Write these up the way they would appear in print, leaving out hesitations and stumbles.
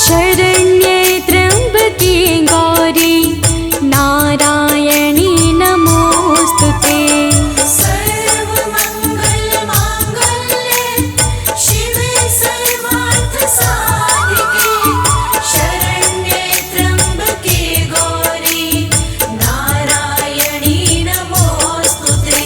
शरण्ये त्र्यम्बके गौरी नारायणी नमोस्तुते। सर्वमङ्गलमाङ्गल्ये शिवे सर्वार्थसाधिके शरण्ये त्र्यम्बके गौरी नारायणी नमोस्तुते।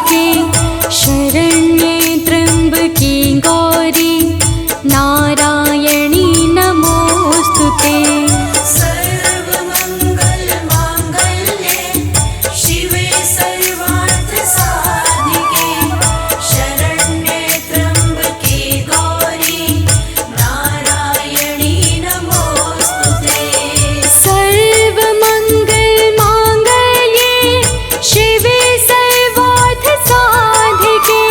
साधिके शरण्ये त्र्यम्बके गौरी नारायणी नमोऽस्तु ते। सर्वमङ्गलमाङ्गल्ये शिवे सर्वार्थसाधिके शरण्ये त्र्यम्बके गौरी नारायणी नमोऽस्तु ते। सर्वमङ्गलमाङ्गल्ये शिवे सर्वार्थसाधिके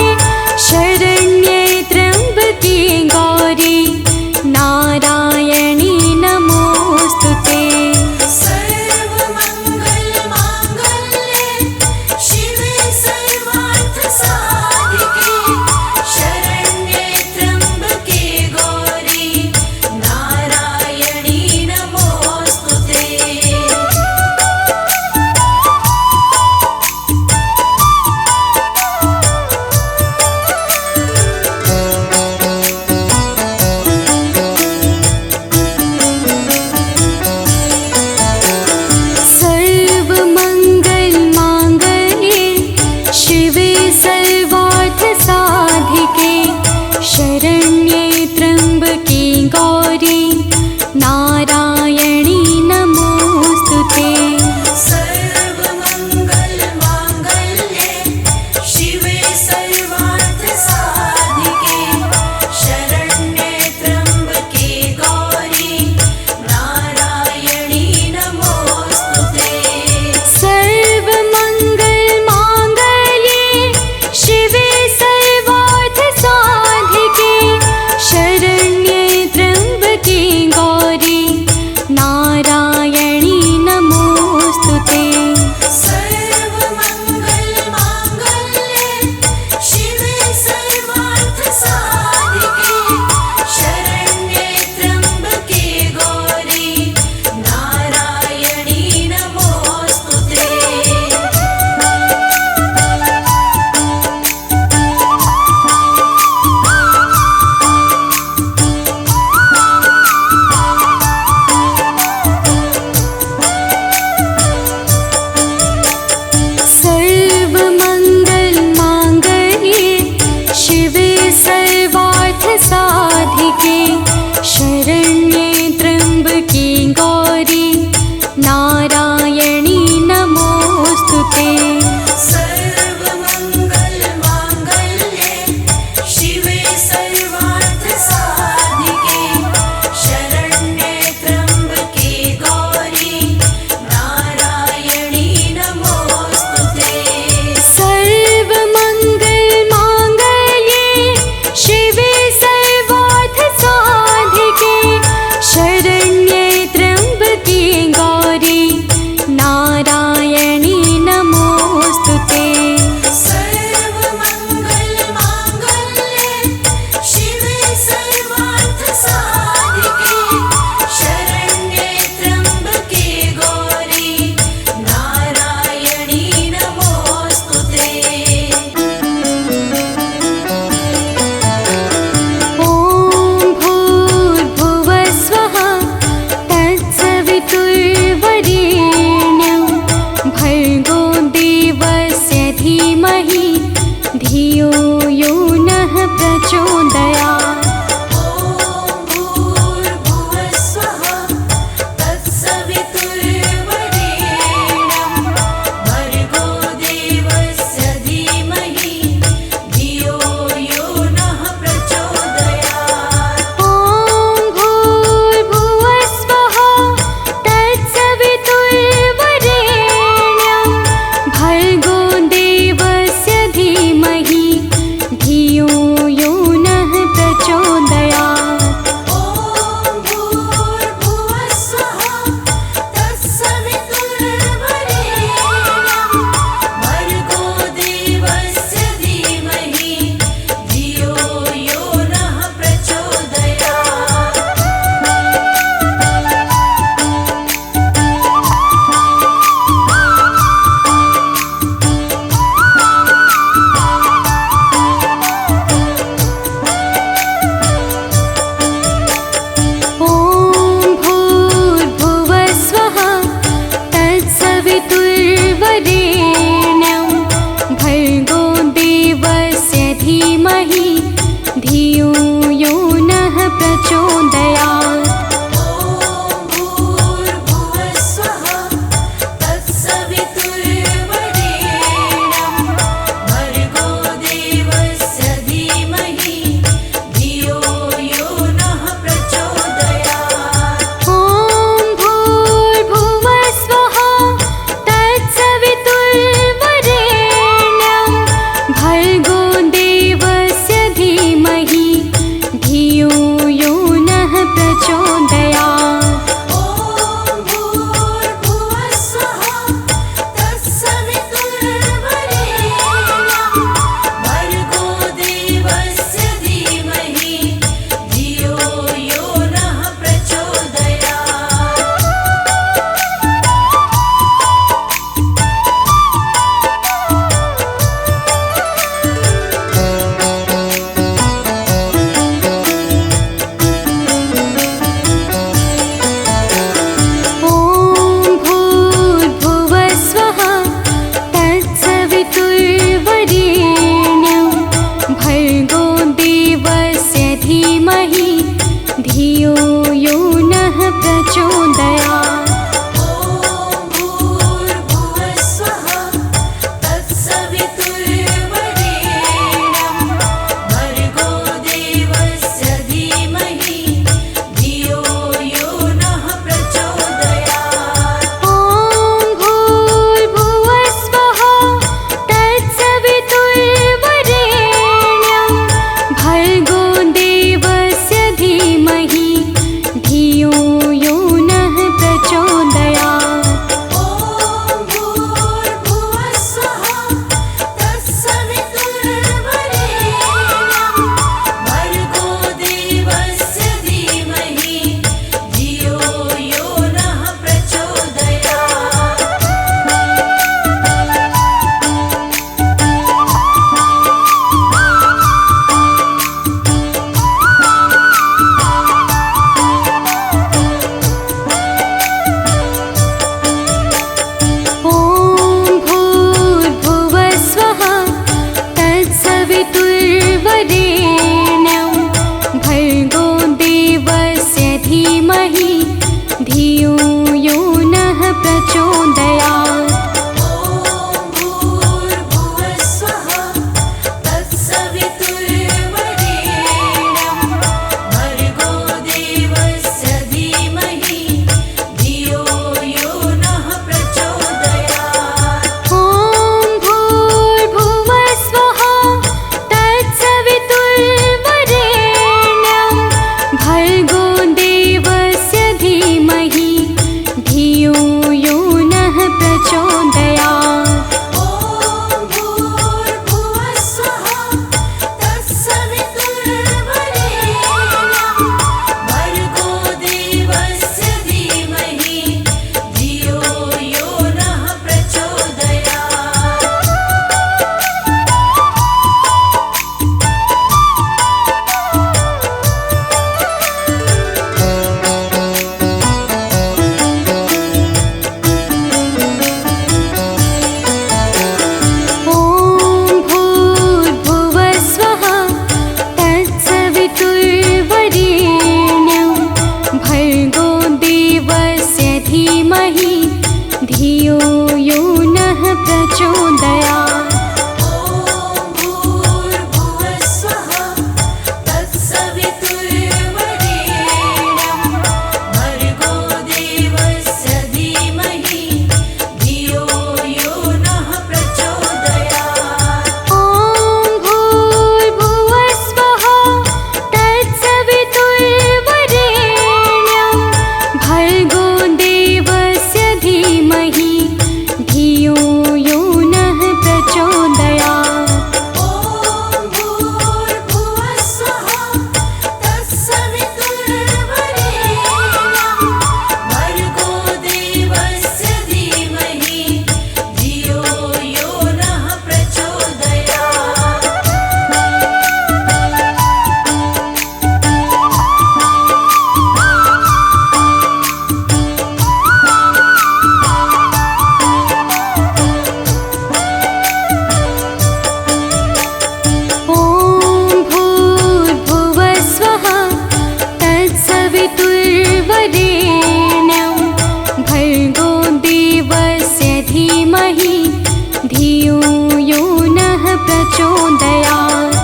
धियो यो नः प्रचोदयात्।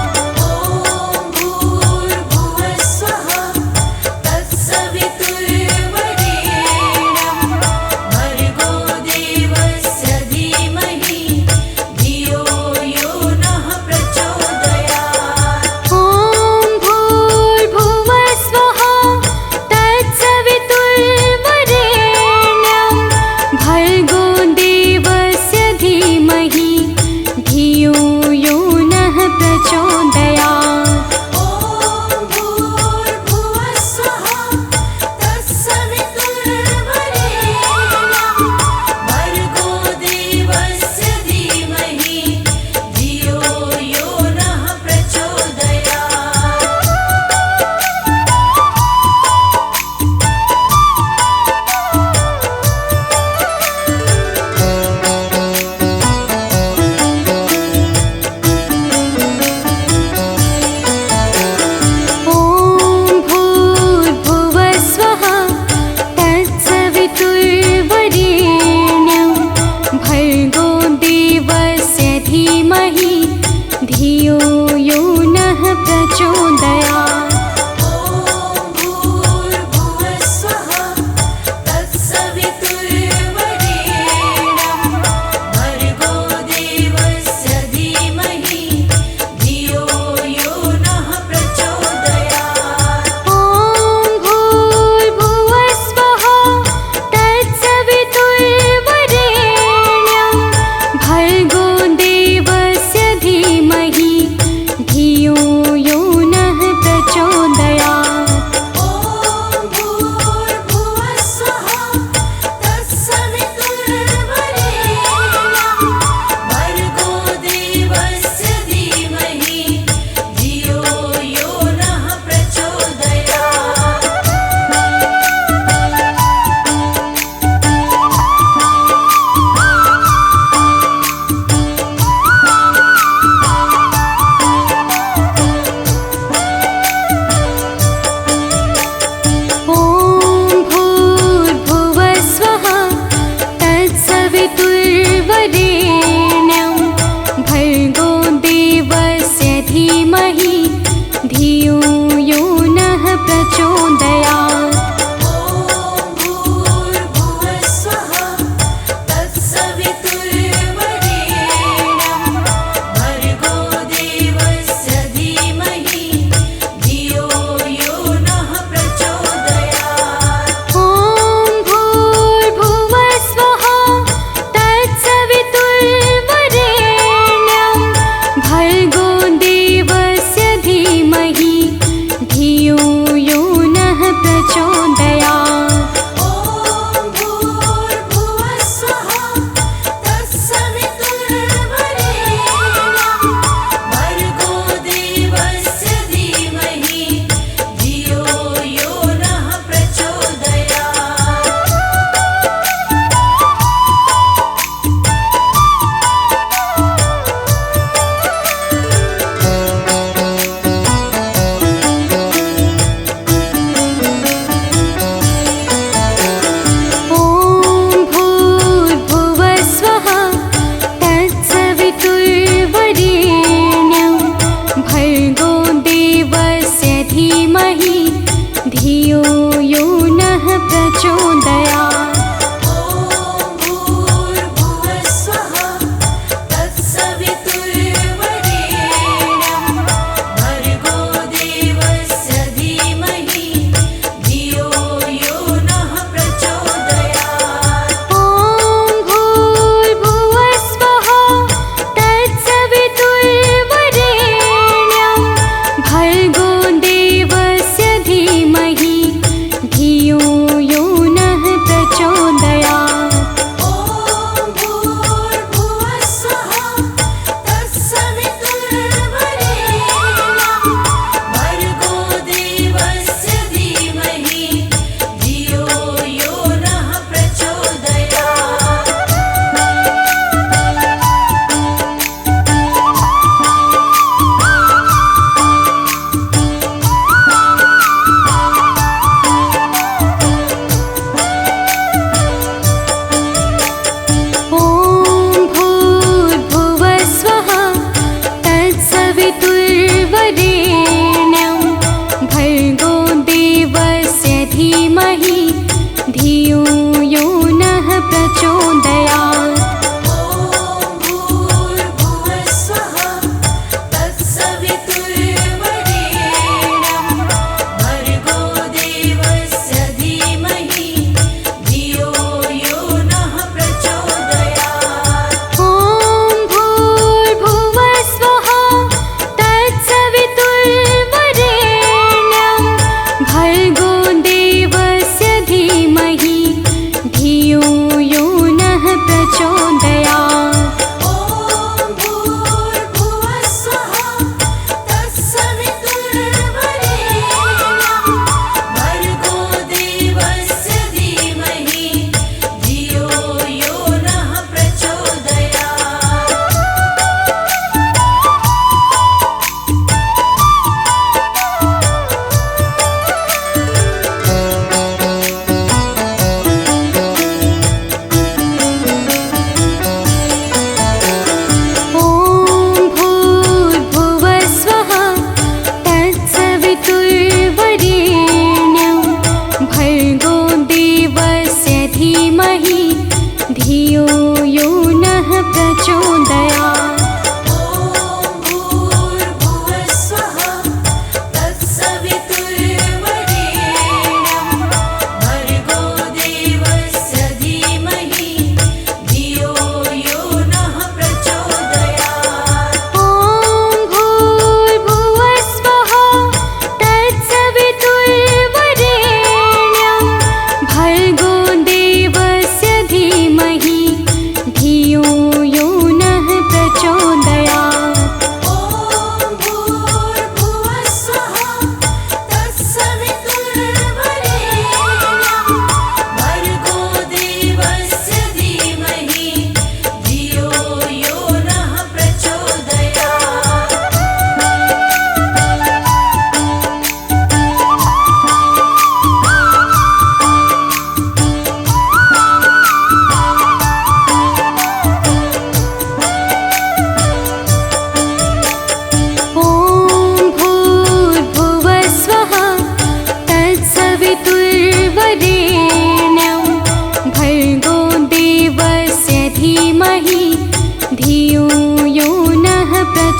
ॐ भूर्भुवस्वः तत्सवितुर्वरेण्यं भर्गो देवस्य धीमहि धियो यो नः प्रचोदयात्। ॐ भूर्भुवस्वः तत्सवितुर्वरेण्यं भर्गो देवस्य धीमहि धियो यो नः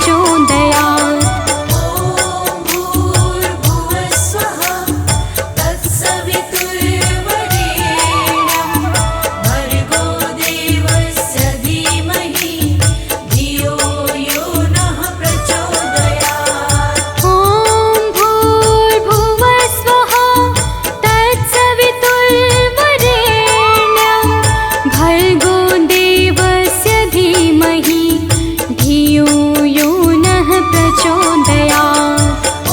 प्रचोदयात्। ॐ भूर्भुवः स्वः तत्सवितुर्वरेण्यं भर्गो देवस्य धीमहि धियो यो नः प्रचोदयात्। ॐ भूर्भुवः स्वः तत्सवितुर्वरेण्यं भर्गो देवस्य धीमहि धियो यो नः प्रचोदयात्। ॐ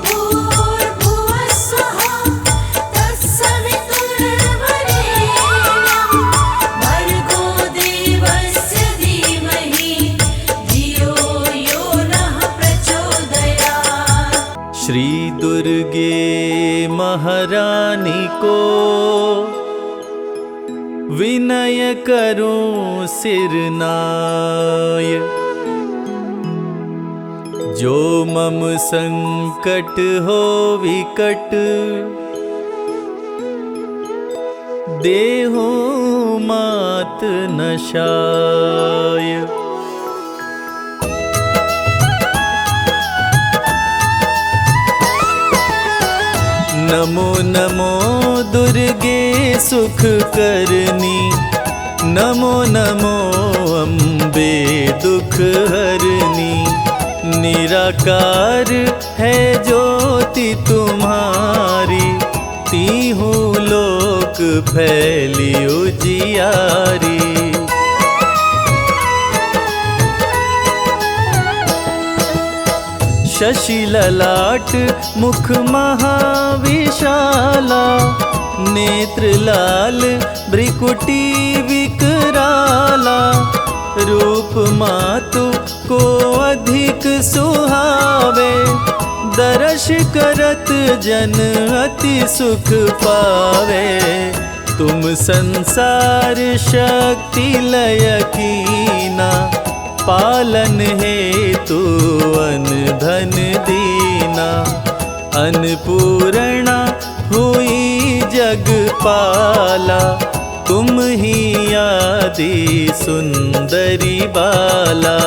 भूर्भुवः स्वः तत्सवितुर्वरेण्यं भर्गो देवस्य धीमहि धियो यो नः प्रचोदयात्। श्री दुर्गे महारानी को विनय करूं सिरनाय, जो मम संकट हो विकट देहु मात नशाय। नमो नमो दुर्गे सुख करनी, नमो नमो अम्बे दुख हरनी। निराकार है ज्योति तुम्हारी, तीहू लोक फैली उजियारी। शशि ललाट मुख महाविशाला, नेत्र लाल भ्रिकुटी विकराला। रूप मातु को अधिक सुहावे, दर्श करत जन अति सुख पावे। तुम संसार शक्ति लय कीना, पालन हेतु अन धन दीना। अन्नपूर्णा हुई जगपाला, तुम ही आदि सुंदरी बाला।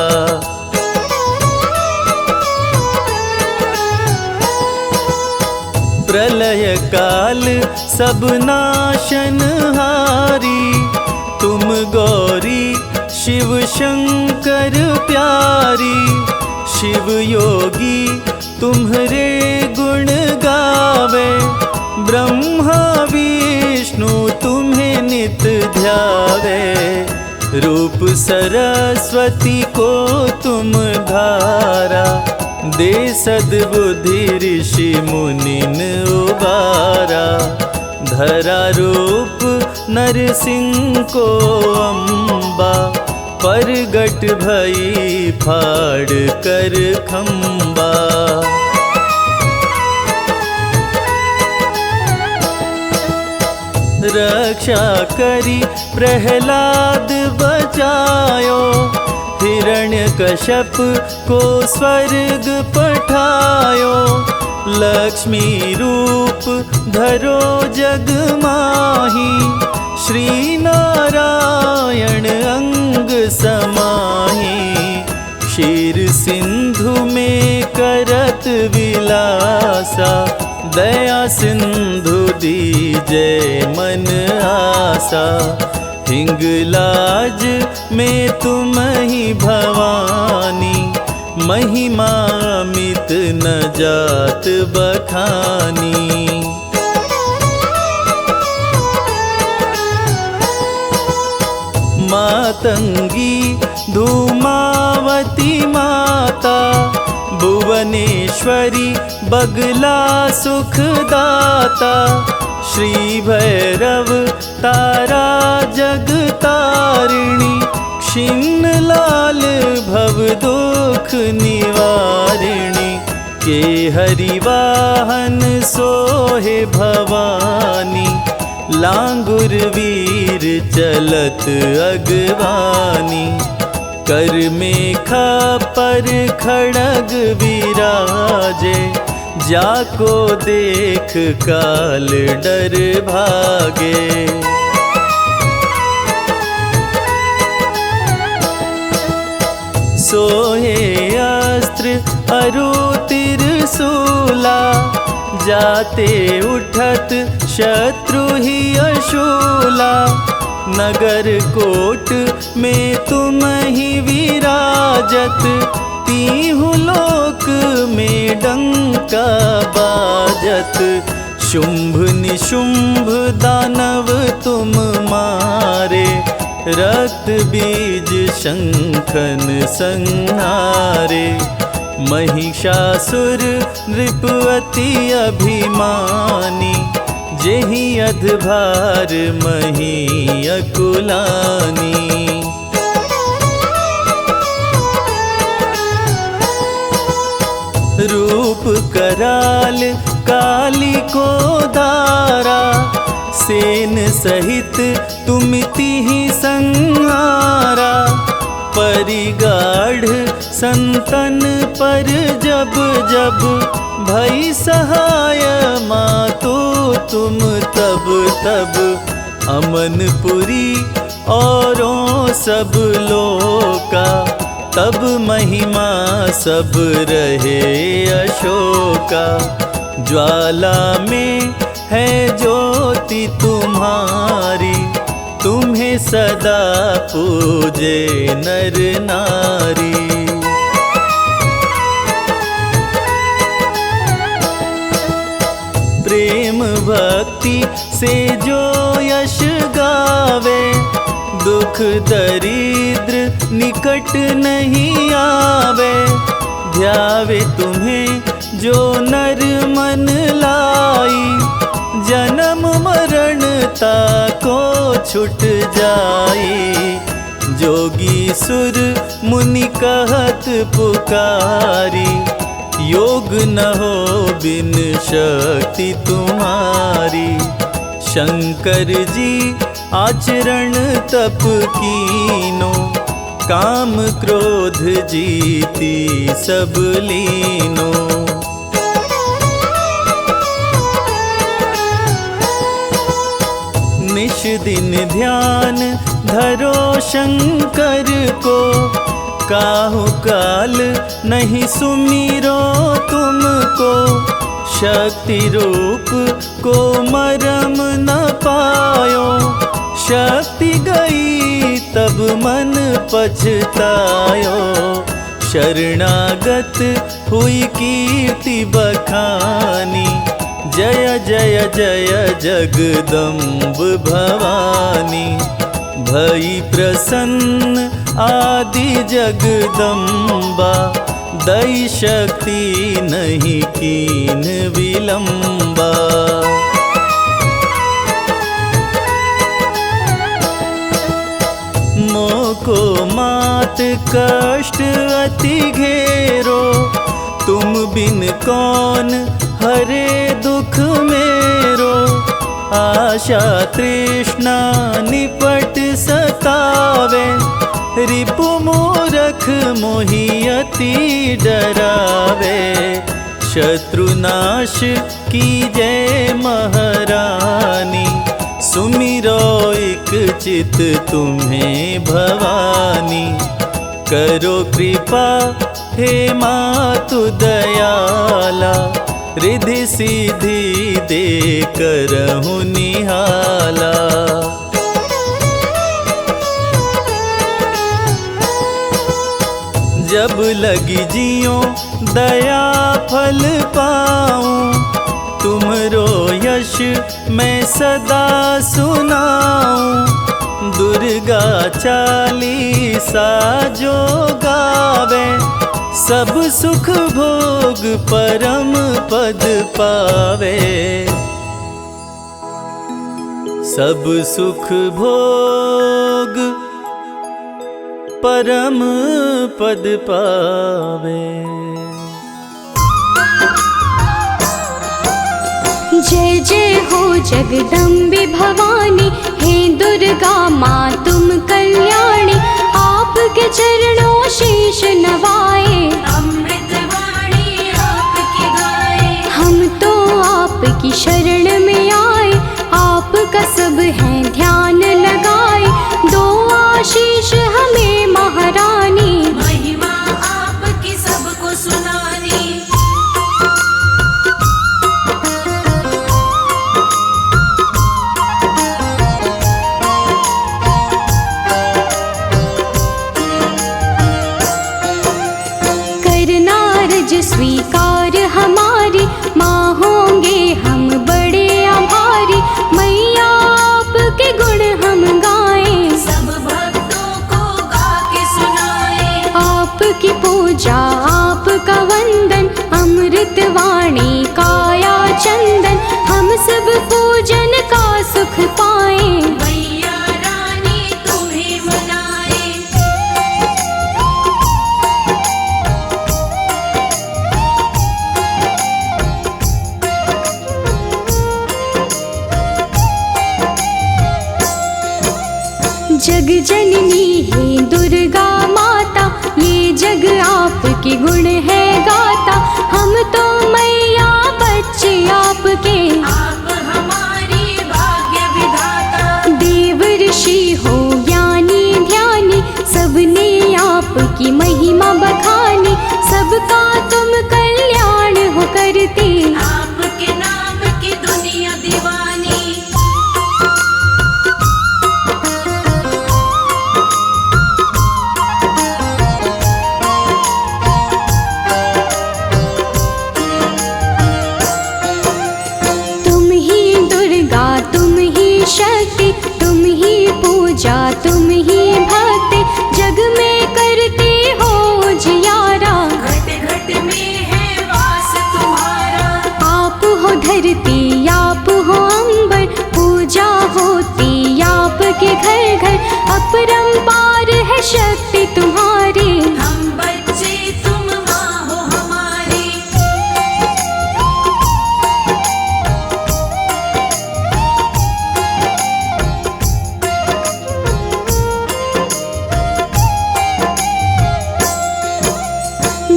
प्रलय काल सब नाशनहारी, तुम गौरी शिव शंकर प्यारी। शिव योगी तुम्हारे गुण गावे, ब्रह्मा विष्णु तुम्हें नित ध्यावे। रूप सरस्वती को तुम धारा, दे सद्बुद्धि ऋषि मुनिन उबारा। धरा रूप नरसिंह को अम्बा, परगट भई फाड़ कर खम्बा। रक्षा करी प्रहलाद बचायो, हिरण्यकश्यप को स्वर्ग पठायो। लक्ष्मी रूप धरो जग माही, श्री नारायण अंग समाही। क्षीर सिंधु में करत विलासा, दया सिंधु दीजय मन आसा। हिंगलाज में तुम ही भवानी, महिमा मित न जात बखानी। मातंगी धूमावती माता, भुवनेश्वरी बगला सुखदाता। श्री भैरव तारा जगतारिणी, क्षीण लाल भव दुख निवारिणी। के हरिवाहन सोहे भवानी, लांगुर वीर चलत अगवानी। कर मेखा पर खड़ग विराजे, जाको देख काल डर भागे। सोहे अरु तिरसूला, जाते उठत शत्रु ही अशूला। नगर कोट में तुम ही विराजत, तीहु लोक में डंका बाजत। शुंभ निशुंभ दानव तुम मारे, रक्त बीज शंखन संहारे। महिषासुर नृप अति अभिमानी, जेहि अधभार मही अकुलानी। रूप कराल काली को धारा, सेन सहित तुमिति ही संहारा। परिगाढ़ संतन पर जब जब, भई सहाय मातो तुम तब तब। अमनपुरी औरों सब लोका, तब महिमा सब रहे अशोका। ज्वाला में है ज्योति तुम्हारी, तुम्हें सदा पूजे नर नारी। प्रेम भक्ति से जो यश गावे, दुख दरिद्र निकट नहीं आवे। ध्यावे तुम्हें जो नर मन लाई, जन्म मरण ताको छुट जाई। जोगी सुर मुनि कहत पुकारी, योग न हो बिन शक्ति तुम्हारी। शंकर जी आचरण तप कीनो, काम क्रोध जीती सब लीनो। निश दिन ध्यान धरो शंकर को, काहु काल नहीं सुमिरो तुमको। शक्ति रूप को मरम न पायो, शक्ति गई तब मन पछतायो। शरणागत हुई कीर्ति बखानी, जय जय जय जगदम्ब भवानी। भई प्रसन्न आदि जगदम्बा, दई शक्ति नहीं कीन विलंबा। मोको मात कष्ट अति घेरो, तुम बिन कौन हरे दुख मेरो। आशा तृष्णा निपट सतावे, रिपु मूरख मोहि अति डरावे। शत्रुनाश कीजै महारानी, सुमिरो एक चित तुम्हें भवानी। करो कृपा हे मातु दयाला, रिद्धि सिद्धि दे करहु निहाला। जब लगी जियो दया फल पाऊं, तुमरो यश मैं सदा सुनाऊं। दुर्गा चालीसा जो गावे, सब सुख भोग परम पद पावे। सब सुख भोग परम पद पावे। जय जय हो जगदम्बे भवानी, हे दुर्गा माँ तुम कल्याणी। आपके चरणों शीश नवाए, अमृत वाणी आपकी गाए। हम तो आपकी शरण में आए, आपका सब है ध्यान लगाए। दो आशीष हमें महारानी, महिमा आपकी सबको सुनानी। स्वीकार हमारी, माँ होंगे हम बड़े आभारी। मैया आपके गुण हम गाएं, सब भक्तों को गा के सुनाए। आपकी पूजा आपका वंदन, अमृत वाणी काया चंदन। हम सब पूजन का सुख पाएं, मैया रानी तुम्हें मनाए। जग जननी है दुर्गा माता, ये जग आपके गुण है गाता। हम तो मैया बच्चे आपके, आप हमारी भाग्य विधाता। देव ऋषि हो ज्ञानी ध्यानी, सबने आपकी महिमा बखानी। सबका तुम कल्याण हो करते, आपके नाम की दुनिया दीवानी। तुम ही दुर्गा तुम ही शक्ति, तुम ही पूजा तुम ही भक्ति। जग में करते हो जियारा, घट घट में है वास तुम्हारा। आप हो धरती आप हो अंबर, पूजा होती आपके घर घर। अपरंपार है शक्ति तुम्हारी, हम बच्चे तुम माँ हो हमारी।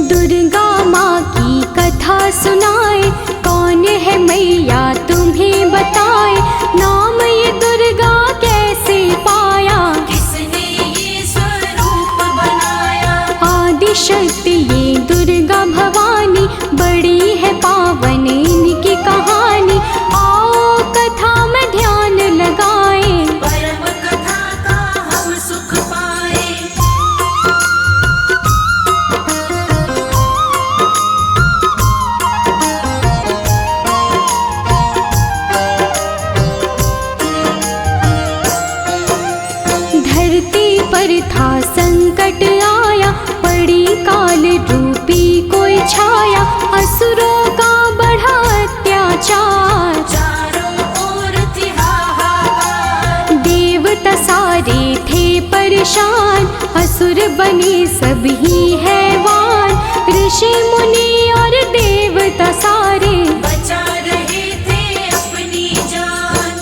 दुर्गा माँ की कथा सुनाए, कौन है मैया तुम्हें बताए। नाम ये दुर्गा कैसे पाया, किसने ये स्वरूप बनाया। आदि शक्ति ये दुर्गा भवानी, बड़ी है पावन इनकी कहानी। आओ कथा में ध्यान लगाएं, परम कथा का हम सुख पाए। धरती पर था संकट आया, पड़ी काल रूपी कोई छाया। असुरों का बढ़ा अत्याचार, चारों ओर थी हाहाकार। देवता सारे थे परेशान, असुर बने सभी हैवान। ऋषि मुनि और देवता सारे, बचा रहे थे अपनी जान।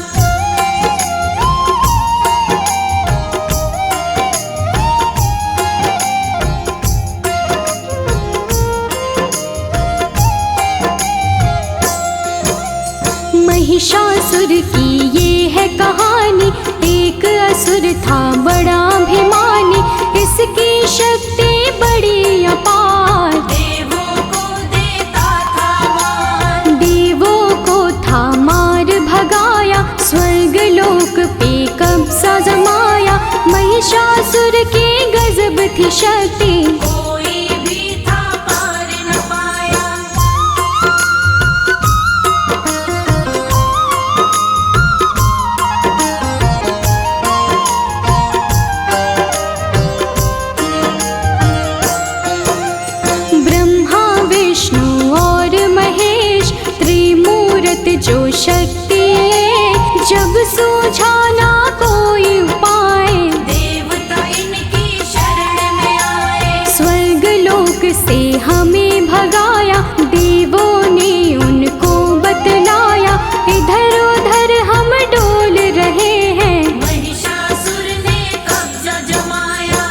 महिषासुर की ये है कहानी, एक असुर था बड़ा अभिमानी। इसकी शक्ति बड़ी अपार, देवों को देता था मान। देवों को था मार भगाया, स्वर्ग लोक पे कब्जा जमाया। महिषासुर के गजब थी शक्ति, कोई भी था पार न पाया। ब्रह्मा विष्णु और महेश, त्रिमूर्त जो शक्ति है। जब सूझा ना कोई उपाय, देवता इनकी शरण में आए। स्वर्ग लोक से हमें भगाया, देवों ने उनको बतलाया। इधर उधर हम डोल रहे हैं, महिषासुर ने कब्जा जमाया।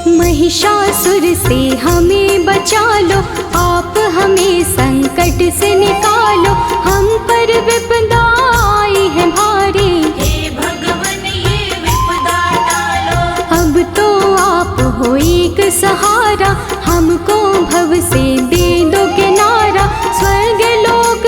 महिषासुर से हमें बचा लो, आप हमें संकट से निकालो। हम पर विपदा आई है भारी, हे भगवन ये विपदा टालो। अब तो आप हो एक सहारा। हमको भव से दे दो किनारा, स्वर्ग लोक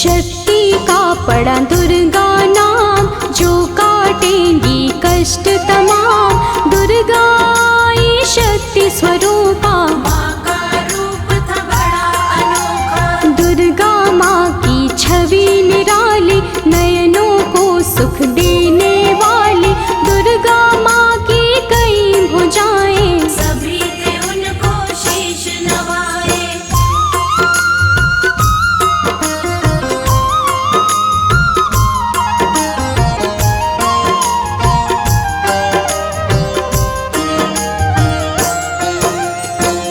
शक्ति का पड़ा दुर्गा नाम, जो काटेंगी कष्ट तमाम। दुर्गा आई शक्ति स्वरूपा, माँ का रूप था बड़ा अनोखा। दुर्गा माँ की छवि निराली, नयनों को सुख देने वाली। दुर्गा माँ की कई भुजाएं, सभी थे उनको शीश नवाए।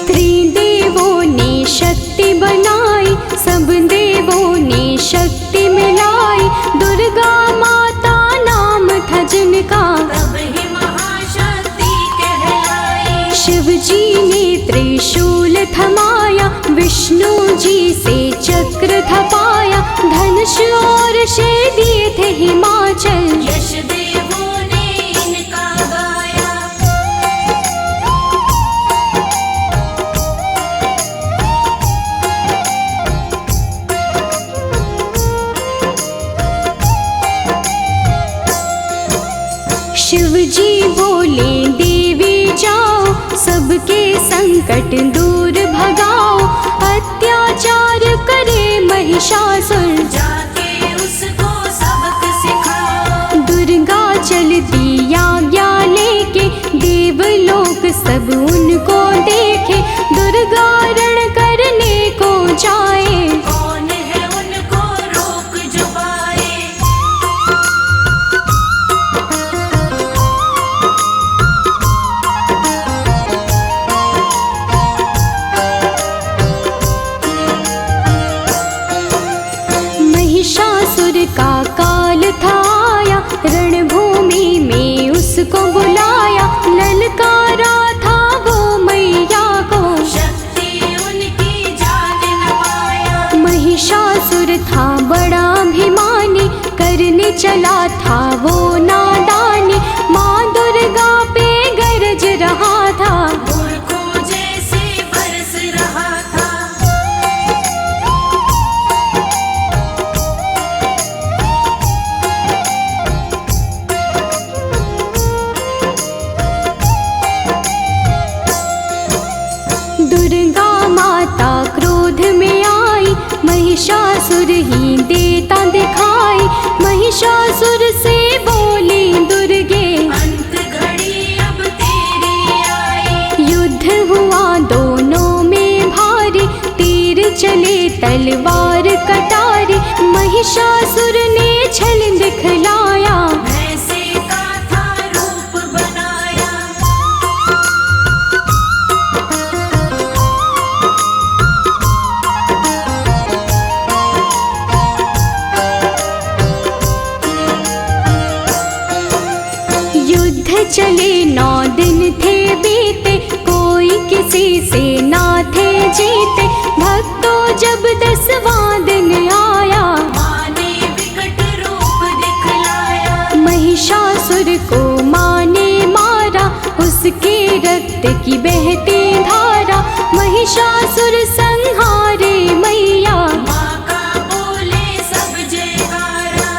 त्रिदेवों ने शक्ति बनाई, सब देवों ने शक्ति मिलाई। दुर्गा माता नाम था जिनका, तब ही महाशक्ति कहलाई। शिव जी ने त्रिशूल थमाया, विष्णु जी से चक्र थपाया। धनुष और शेर दिए थे हिमाचल, यश देवों ने इनका गाया। शिव जी बोले देवी जाओ, सबके संकट दूर भगाओ। अत्याचार करे महिषासुर, जाके उसको सबक सिखाओ। दुर्गा चलती आज्ञा लेके, देवलोक सब उनको देखे। दुर्गा रण करने को जाए, कौन है उनको रोक जो पाए। महिषासुर का काल था आया, रणभूमि में उसको बुलाया। ललकारा था वो मैया को, शक्ति उनकी जान न पाया। महिषासुर था बड़ा अभिमानी, करने चला था वो नादानी। माँ दुर्गा पे गरज रहा था, मूर्खों जैसे बरस रहा था। दुर्गा माता क्रोध में आई, महिषासुर ही देता दिखाई। महिषासुर से बोली दुर्गे, अंत घड़ी अब तेरी आई। युद्ध हुआ दोनों में भारी, तीर चले तलवार कटारी। महिषासुर ने छल दिखलाया, भैंसे का था रूप बनाया। युद्ध चले 9 दिन थे बीते, कोई किसी से ना थे जीते। भक्तों जब 10वां दिन आया, माँ ने विकट रूप दिखलाया। महिषासुर को माँ ने मारा, उसके रक्त की बहती धारा। महिषासुर संहारे मैया, माँ का बोले सब जयकारा।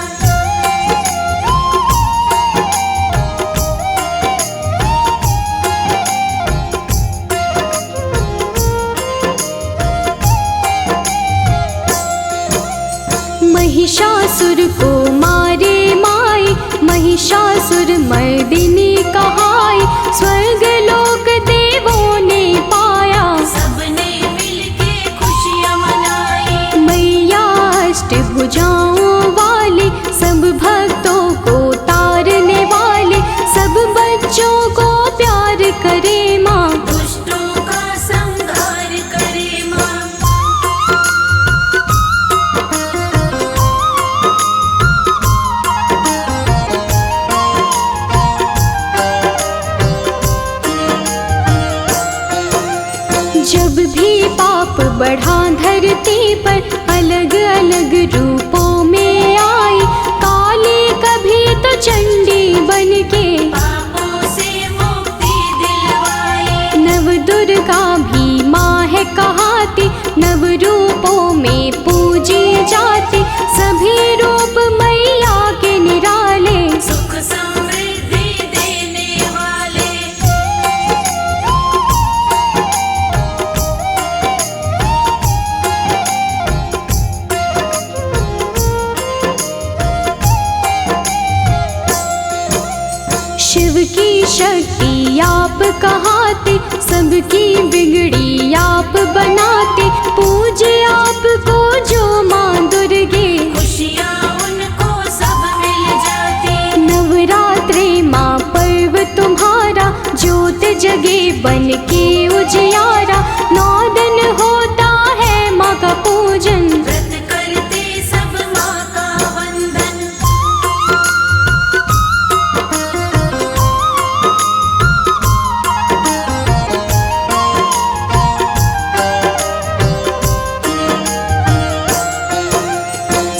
महिषासुर को मारे माई, महिषासुर मर्दिनी कहाई। स्वर्ग लोक देवों ने पाया, सबने मिलके खुशियाँ मनाई। मैया अष्टभुजाओं वाली, सब भक्तों को तारने वाले। सब बच्चों को प्यार करे माँ, दुष्टों का संहार करे माँ। जब भी पाप बढ़ा धरती पर, अलग अलग रूपों में आई। काली कभी तो चंडी बन के, पापों से मुक्ति दिलवाई। नव दुर्गा भी माँ है कहाती। नव रूपों में पूज पूजी जाती, सभी रूप मैया के निराले। सुख समृद्धि देने वाले। शिव की शक्ति आप कहाते, सबकी बिगड़ी आप बनाते, पूजे आपको जो माँ दुर्गे, खुशियाँ उनको सब मिल जाती। नवरात्रे माँ पर्व तुम्हारा, ज्योत जगे बन के उजियारा, 9 दिन होता है माँ का पूजन। व्रत करते सब माँ का वंदन।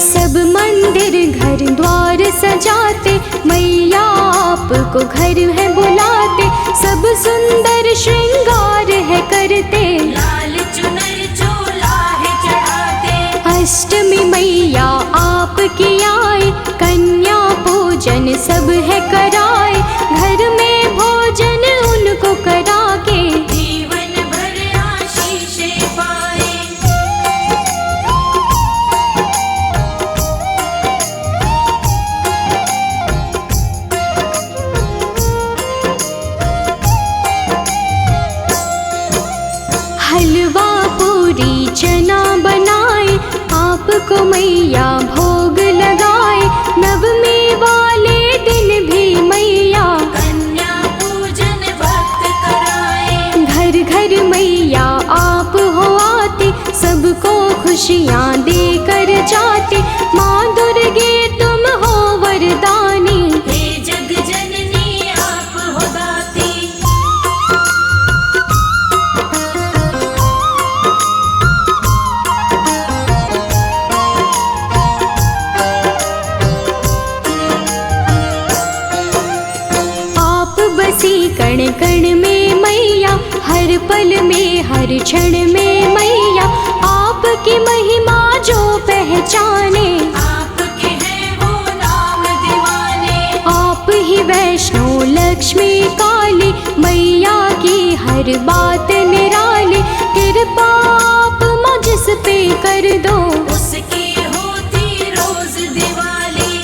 सब मंदिर घर द्वार सजाते, मैया आपको घर है बुलाते, सब सुंदर श्रृंगार है करते, लाल चुनर चोला है चढ़ाते। अष्टमी मैया आपकी आए, कन्या पूजन सब है कराए, घर में भोजन उनको करा के, जीवन भर आशीषें पाए। हलवा पूरी चना बनाए, आपको मैया भोग लगाए, नवमी वाले दिन भी मैया कन्या पूजन भक्त कराए। घर घर मैया आप हो आते, सबको खुशियाँ देकर जाते, माँ दुर्गे तुम हो वरदानी। हे जग जननी आप हो दाती। आप बसी कण कण में मैया, हर पल में हर क्षण में मैया, आपकी महिमा जो पहचाने, आपके हैं वो नाम दीवाने। आप ही वैष्णो लक्ष्मी काली, मैया की हर बात निराली, कृपा आप मुझ पे कर दो, उसकी होती रोज दिवाली।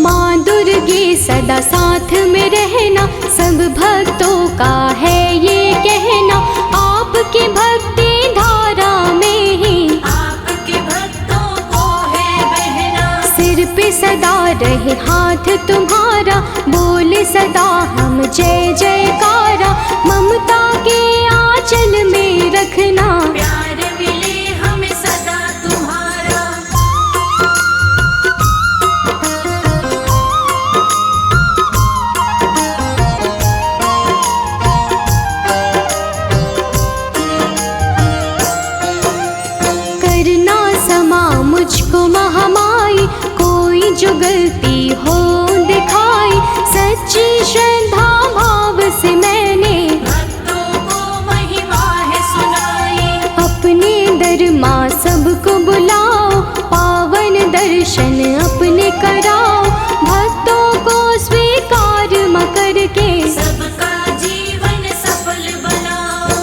माँ दुर्गे सदा साथ में रहना, सब भक्तों का है ये कहना, आपकी भक्ति धारा में ही आपके भक्तों को है बहना। सिर पे सदा रहे हाथ तुम्हारा, बोले सदा हम जय जयकारा, ममता के आंचल में रखना, प्यार मिले हमें सदा तुम्हारा। करना समा मुझको महामाई, कोई जो गलती हो दिखाई, सच्ची श्रद्धा भाव से मैंने भक्तों को महिमा है सुनाई। अपने दर माँ सबको बुलाओ, पावन दर्शन अपने कराओ, भक्तों को स्वीकार माँ करके, सबका जीवन सफल बनाओ।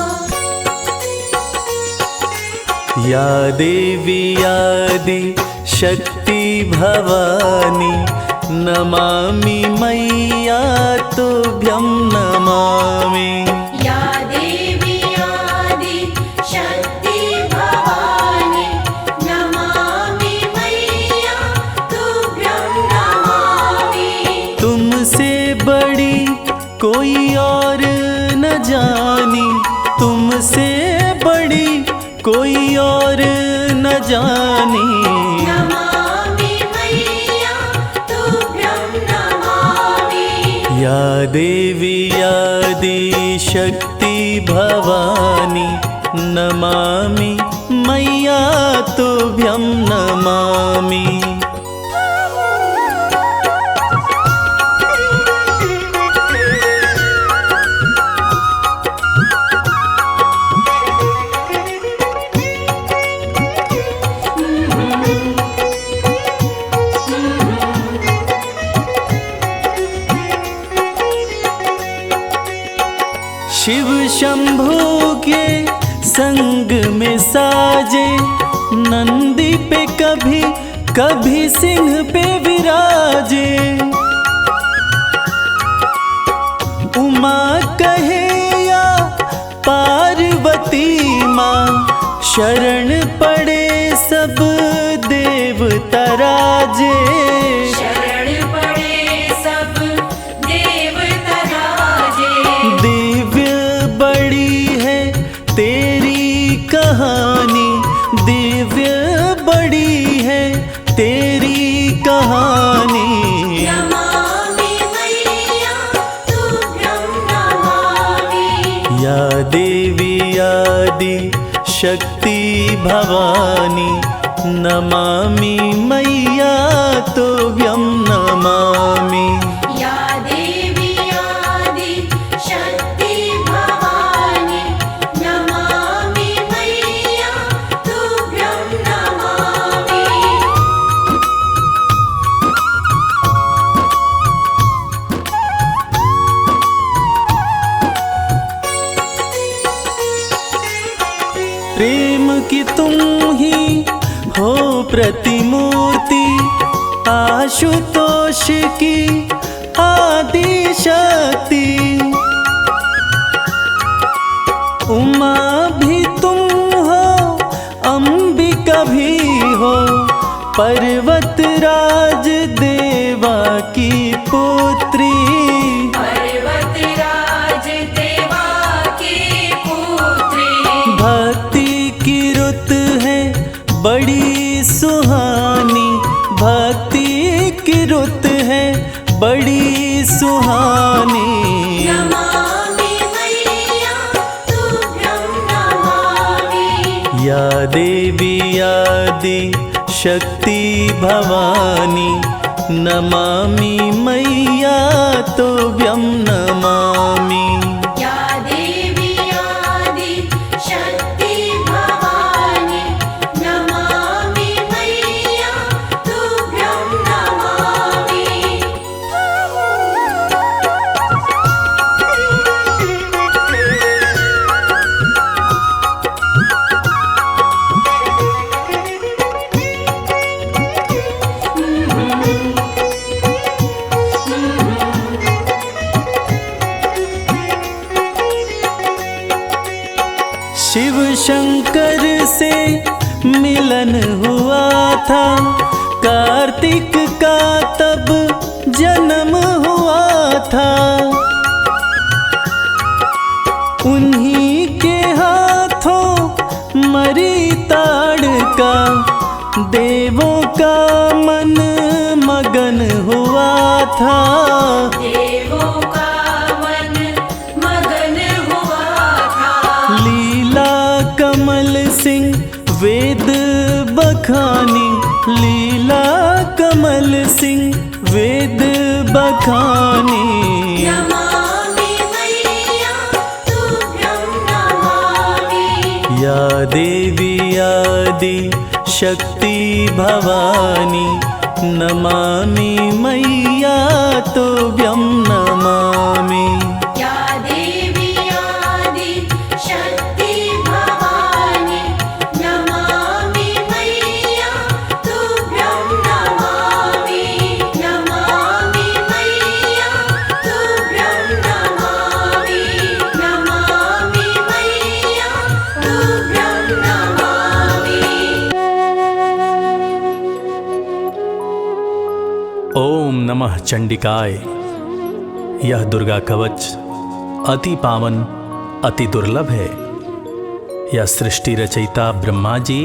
या देवी आदि शक्ति भवानी, नमामि मैया तुभ्यं नमामि। या देवी आदि शक्ति भवानी, नमामि मैया तुभ्यं नमामि। तुमसे बड़ी कोई और न जानी, तुमसे बड़ी कोई और न जानी। नमामि मैया तुभ्यं नमामि। या देवी आदि शक्ति भवानी, नमामि मैया तुभ्यं नमामि। शिव शंभू के संग में साजे, नंदी पे कभी कभी सिंह पे विराजे। उमा कहे या पार्वती माँ, शरण पड़े सब देवता राजे। शरण पड़े सब देवता राजे। दिव्य बड़ी है तेरी कहानी, दिव्य बड़ी है तेरी कहानी। नमामि मैया तुभ्यं नमामि। या देवी आदि शक्ति भवानी, नमामि मैया तुभ्यं नमामि। या देवी आदि शक्ति भवानी, नमामि मैया तुभ्यं नमामि। प्रेम की तुम ही हो प्रतिमूर्ति, आशुतोष की आदि शक्ति। उमा भी तुम हो, अंबिका भी हो, पर्वतराज देवा की पुत्री। पर्वतराज देवा की पुत्री। भक्ति की रुत है बड़ी सुहानी, भक्ति की रुत है बड़ी सुहानी। नमामि मैया तुभ्यं नमामि। या देवी आदि शक्ति भवानी, नमामि मैया तुभ्यं नमामि। या देवी आदि शक्ति भवानी, नमामि मैया तुभ्यं नमामि। शिव शंकर से मिलन हुआ था, कार्तिक का तब जन्म हुआ था। उन्हीं के हाथों मरी ताड़का, देवों का मन मगन हुआ था। देवों का मन मगन हुआ था। लीला कमल सिंह वेद बखानी, लीला कमल सिंह वेद बखानी। नमामि मैया तुभ्यं नमामि। या देवी आदि शक्ति भवानी, नमामि मैया तुभ्यं नमामि। या देवी आदि शक्ति भवानी, नमामि मैया तुभ्यं नमामि। नमामि मैया तुभ्यं नमामि। नमामि मैया तुभ्यं नमामि। ओम नमः चंडिकाय। यह दुर्गा कवच अति पावन, अति दुर्लभ है। यह सृष्टि रचयिता ब्रह्मा जी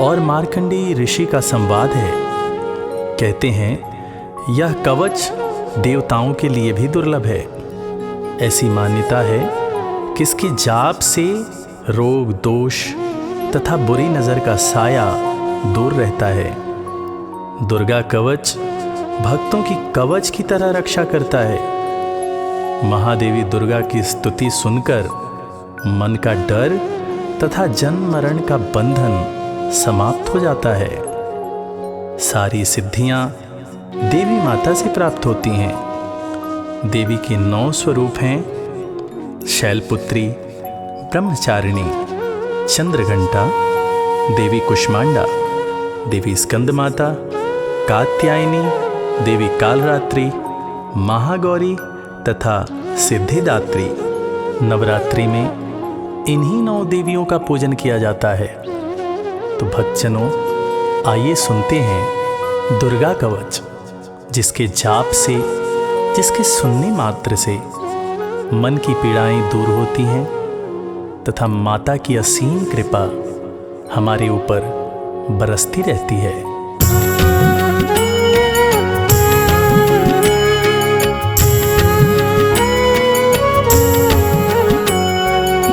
और मार्कंडेय ऋषि का संवाद है। कहते हैं यह कवच देवताओं के लिए भी दुर्लभ है। ऐसी मान्यता है कि इसके जाप से रोग, दोष तथा बुरी नज़र का साया दूर रहता है। दुर्गा कवच भक्तों की कवच की तरह रक्षा करता है। महादेवी दुर्गा की स्तुति सुनकर मन का डर तथा जन्म मरण का बंधन समाप्त हो जाता है। सारी सिद्धियां देवी माता से प्राप्त होती हैं। देवी के 9 स्वरूप हैं: शैलपुत्री, ब्रह्मचारिणी, चंद्रघंटा, देवी कुष्मांडा, देवी स्कंदमाता, कात्यायनी, देवी कालरात्रि, महागौरी तथा सिद्धिदात्री। नवरात्रि में इन्हीं 9 देवियों का पूजन किया जाता है। तो भक्तजनों, आइए सुनते हैं दुर्गा कवच, जिसके जाप से, जिसके सुनने मात्र से मन की पीड़ाएं दूर होती हैं तथा माता की असीम कृपा हमारे ऊपर बरसती रहती है।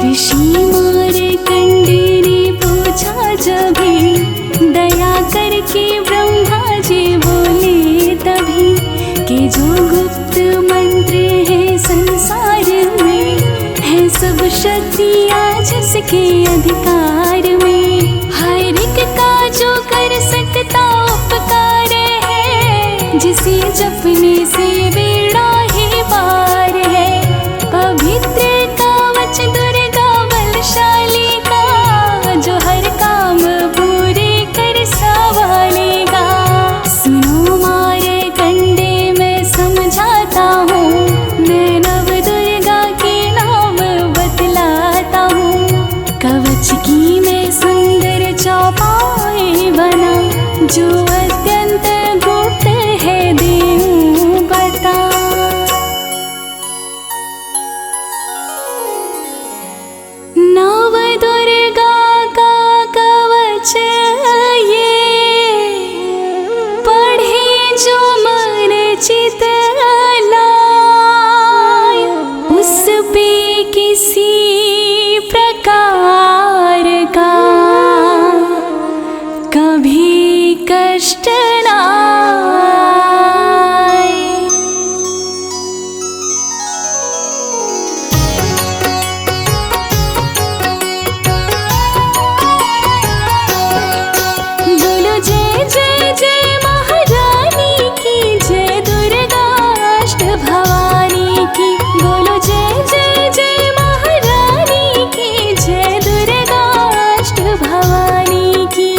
ऋषि मार्कंडे ने पूछा जभी, दया करके ब्रह्मा जी बोले तभी, कि जो गुप्त मंत्र है संसार में, है सब शक्तियाँ जिसके अधिकार में। हर एक का जो कर सकता उपकार है, जिसे जपने से बेड़ा ही पार है। पवित्र कवच दुर्गा बलशाली का, जो हर काम पूरे कर संभालेगा। सुनो मार्कंडे, मैं समझाता हूँ, मैं नव दुर्गा के नाम बतलाता हूँ। कवच की मैं सुंदर चौपाई बना, जो अत्यंत गुप्त है देऊँ बता। नव दुर्गा का कवच ये, पढ़े जो मन चित लाए, उस पे किसी प्रकार का कभी कष्ट ना आए। बोलो जय जय जय महारानी की, जय दुर्गा अष्ट भवानी की। बोलो जय जय जय महारानी की, जय दुर्गा अष्ट भवानी की।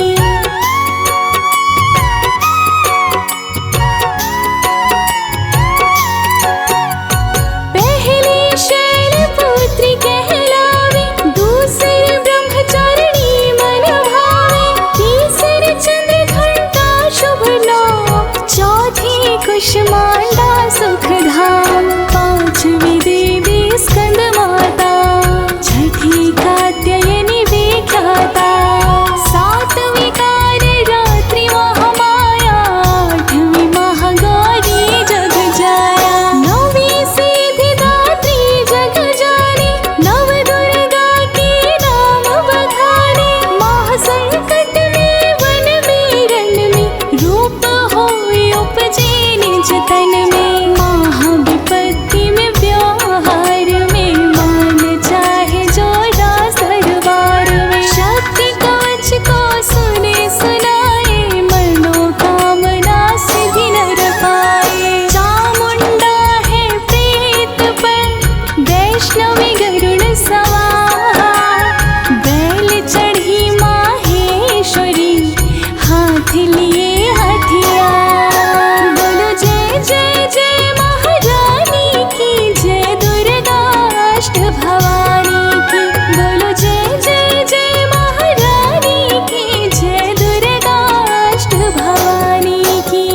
पहली शैलपुत्री कहलावे, दूसरी ब्रह्मचारिणी मन भावे, तीसरी चंद्रघंटा शुभ नाम, चौथी कुष्मांडा सुख धाम, पांचवी देवी स्कंदमाता, छठी कात्यायनी विख्याता, सातवीं कालरात्रि महामाया, आठवीं महागौरी जग जाया, नौवीं सिद्धिदात्री जग जानी, नव दुर्गा के नाम बखाने। महासंकट में वन में रण में, रूप होए उपजे निज तन में, महाविपत्ति में व्यवहार में, मान चाहे जो राज दरबार में। शक्ति कवच को सुने सुनाए, मनोकामना सिद्धि नर पाए। चामुंडा है प्रेत पर, वैष्णवी गरुड़ सवार, बैल चढ़ी माहेश्वरी, हाथ लिए हथियार। बोलो जय जय जय महारानी की, जय दुर्गा अष्ट भवानी की। बोलो जय जय जय महारानी की, जय दुर्गा अष्ट भवानी की।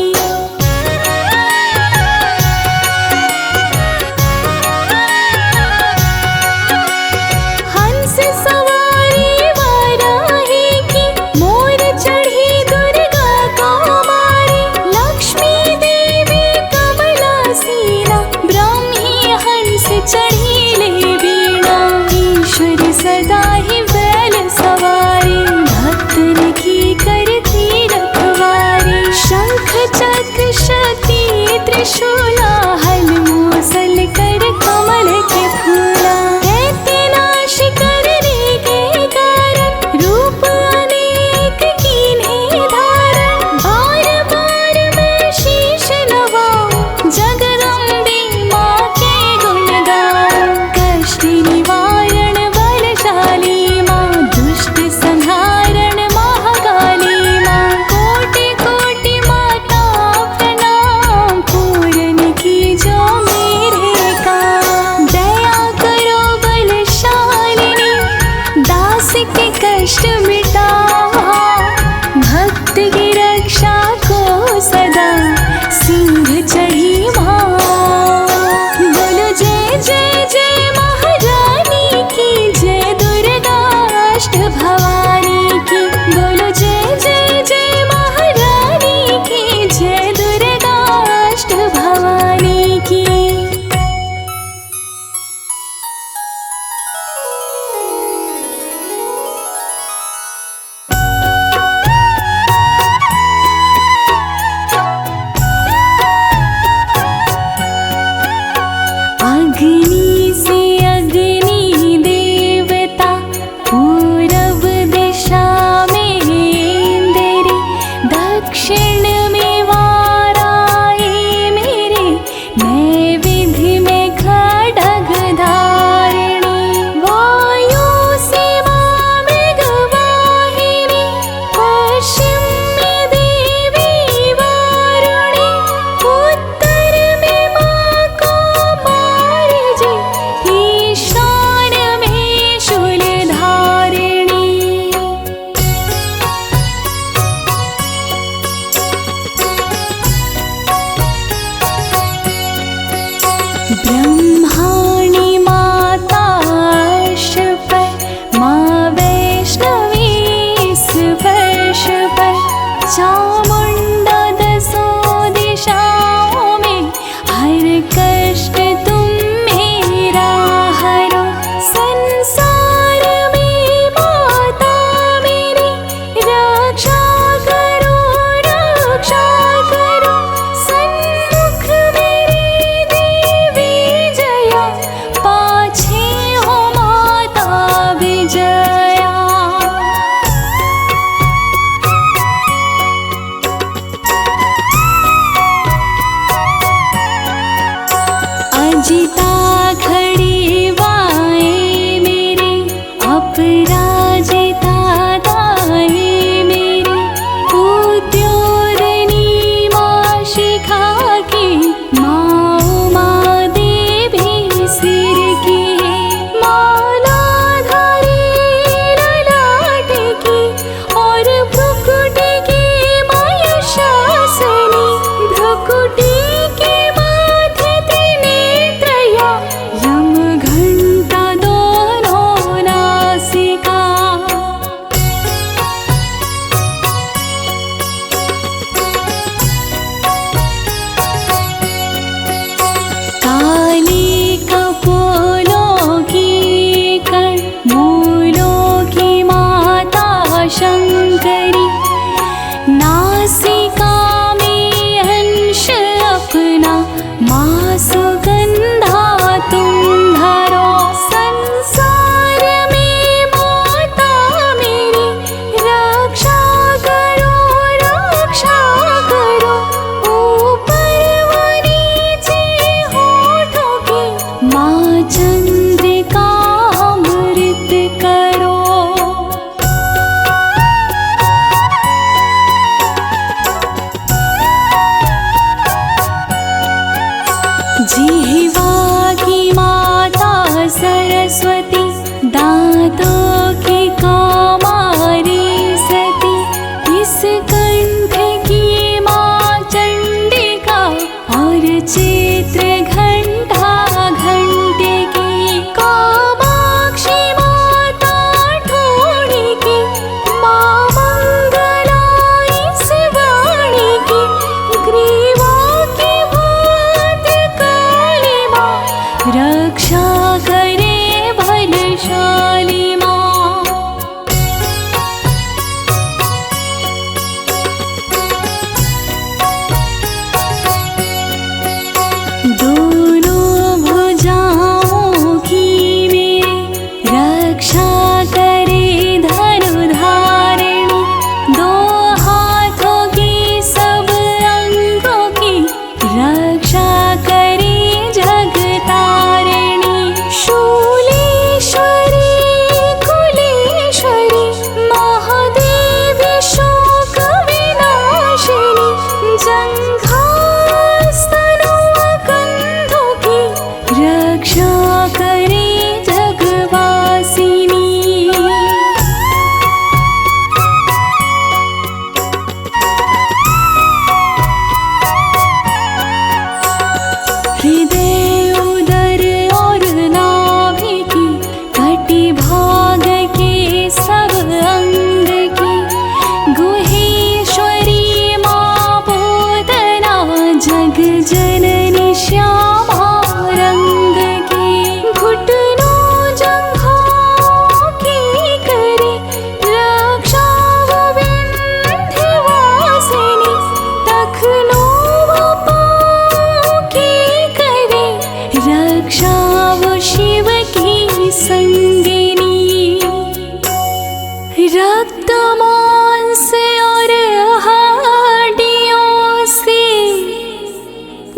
हंस सवारी वाराही की, मोर चढ़ी दुर्गा कौमारी, लक्ष्मी देवी कमलासीना, ब्राह्मी हंस चढ़ी ले वीणा। ईश्वर सदा ही बैल सवारी, भक्तन की करती रखवारी। शंख चक्र शक्ति त्रिशूला, हल मूसल कर कमल के फूला। दैत्य नाश करने के कारण, रूप अनेक कीन्हे धारण। बार बार मैं शीश नवाऊं, जगदम्बे माँ के गुण गाऊं। कष्ट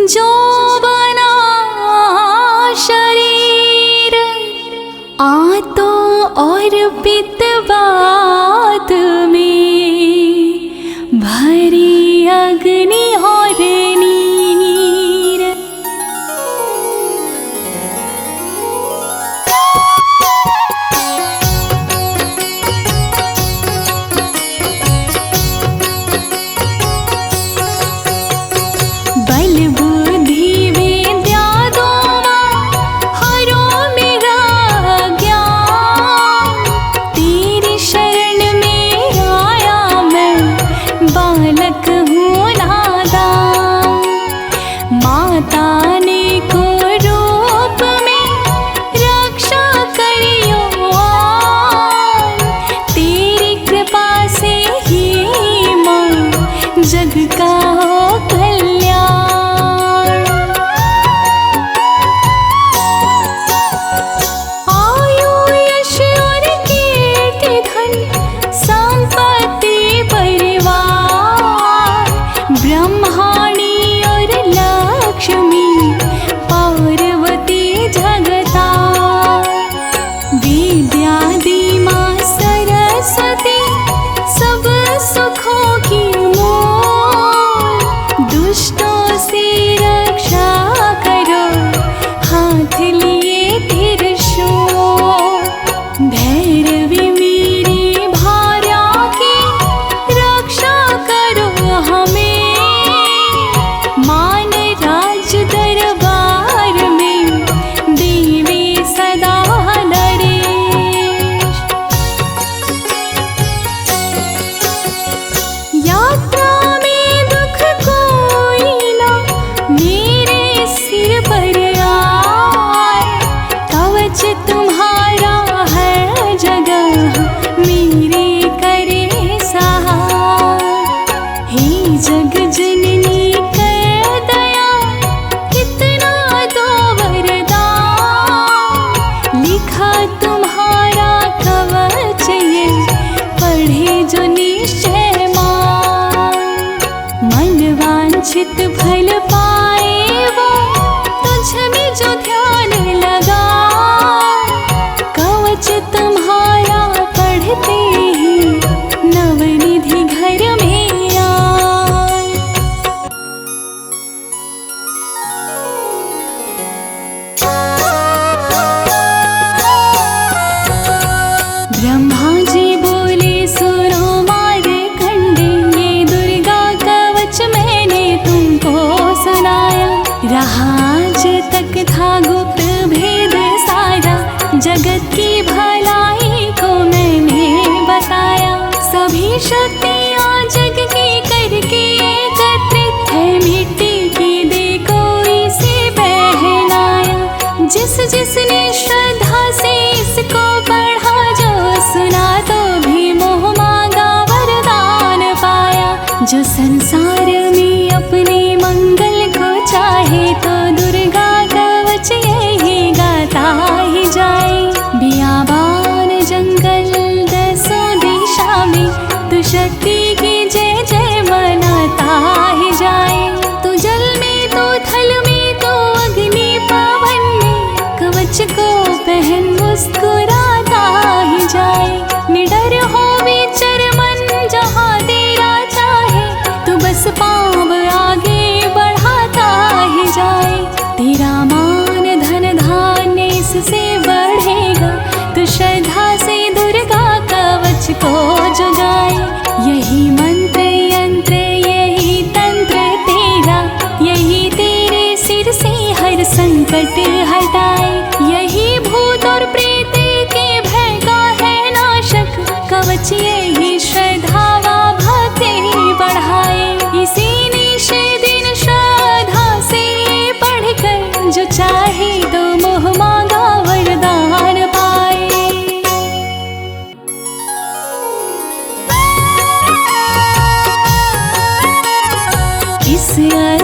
जो बना शरीर आतो और पितवात में भरी अग्नि और नीर। बल बुद्धि विद्या दो हरो मेरा ज्ञान, तेरी शरण में आया मैं बालक हूँ नादान। माता ने को रूप में रक्षा करियो आन, तेरी कृपा से ही माँ जग का हो कल्याण। आयु यश और कीर्ति धन संपत्ति परिवार, ब्रह्माणी और लक्ष्मी पार्वती जगता। विद्यादि माँ सरस्वती सब सुखों की मूल, दुष्टों से रक्षा करो हाथ लिए त्रिशूल। भैरवी मेरी भार्या की रक्षा करो हमें, मान राज दरबार में देवी सदा नरेश। यात्रा में दुख कोई ना मेरे सिर पर आए, कवच तुम्हारा है जगह मेरे करे सहाय। हे जग जननी कर दया कितना दो वरदान, लिखा तुम्हारा कवच ये पढ़े जो निश्चय मान। मन वांछित फल पाए वो तुझ में जो ध्यान लगा, कवच तुम्हारा पढ़ते ही नवनिधि घर में आए। ब्रह्मा जी बोले सुनो मार्कंडे, ये दुर्गा कवच मैंने तुमको सुनाया। रहा आज तक था गुप्त भेद सारा, जगत की भलाई को मैंने बताया। सभी शक्तियाँ जग की करके एकत्रित है, मिट्टी की दे कोई से पहनाया। जिस जिसने श्रद्धा से इसको पढ़ा, जो सुना तो भी मोह मांगा वरदान पाया। जो संसार में अपने मंगल को चाहे, तो दुर्गा कवच यही गाता ही जाए। बियाबान जंगल दसों दिशा में तू शक्ति की जय जय मनाता ही जाए। तू जल में तो थल में तो अग्नि पवन में, कवच को पहन मुस्कुराता ही जाए। निडर हो विचर मन जहाँ तेरा चाहे, तू बस पाँव आगे बढ़ाता ही जाए। तेरा मान धन धान्य इससे बढ़ेगा, तू श्रद्धा से दुर्गा कवच को जुगाए। यही मंत्र यंत्र यही तंत्र तेरा, यही तेरे सिर से हर संकट हटाए। यही भूत और प्रेत के भय का है नाशक, कवच यही श्रद्धा व भक्ति बढ़ाए। इसी निश दिन श्रद्धा से पढ़कर जो चाहे तो मोह मांगा वरदान पाए। इस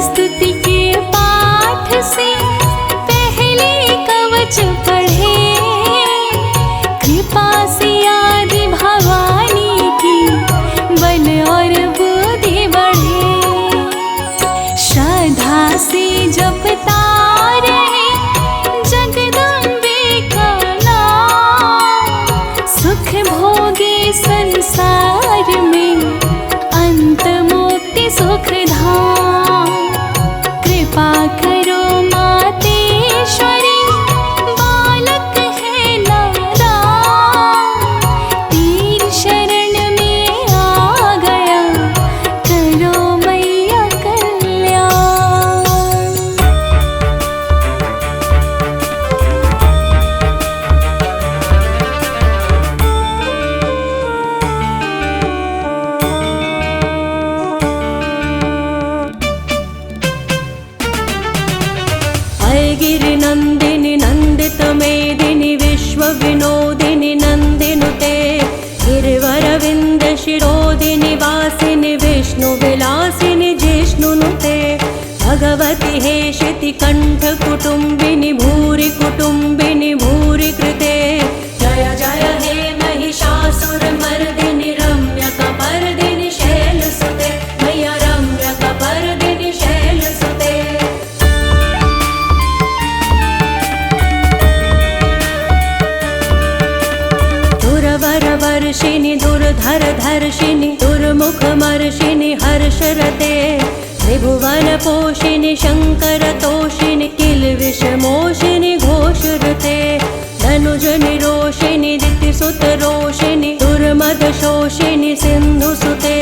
स्तुति के पाठ से पहले कवच पढ़े, कृपा से आदि भवानी की बल और बुद्धि बढ़े। श्रद्धा से जपता रहे जगदम्बे का नाम। सुख भोगे संसार में अंत मुक्ति सुख धाम। कृपा करो मातेश्वरी बालक है नादान। तीर शरण में आ गया करो मैया कल्याण। गिरि नंदिनी नंदित मेदिनी विश्व विनोदिनी नंदिनुते। गिरिवरविंद शिरोदिनी वासिनी विष्णु विलासिनी जिष्णुनुते। भगवति हेशिति कंठ कुटुंबिनी भूरि कुटुंबिनी भूरि कृते। जय जय हे महिषासुर मर्दिनी रम्यकपर्दिनी शैलसुते। मैया रम्यकपर्दिनी शैलसुते। वर्षिणि दुर्धर धर्षिणि दुर्मुख मर्षिणि हर्षरते। त्रिभुवन पोषिणि शंकर तोषिणि किल विषमोषिणि घोषरते। धनुज निरोषिणि दितिसुत रोषिणि दुर्मद शोषिणि सिंधुसुते।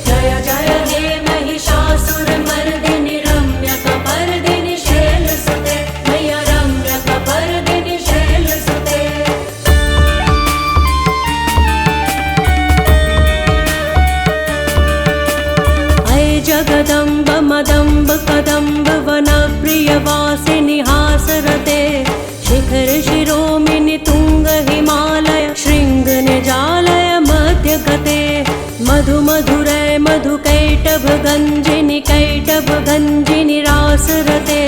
जय जय हे महिषासुर मर्दिनि रम्यकपर्दिनि शैलसुते। मैया रम्यकपर्दिनि शैलसुते। जगदम्ब मदम्ब कदम्ब वन प्रिय वासिनि हासरते। शिखर शिरोमिनि तुंग हिमालय शृंग निजालय मध्य गते। मधु मधुरै मधु कैटभ गंजिनि कैटभ गंजिनि रासरते।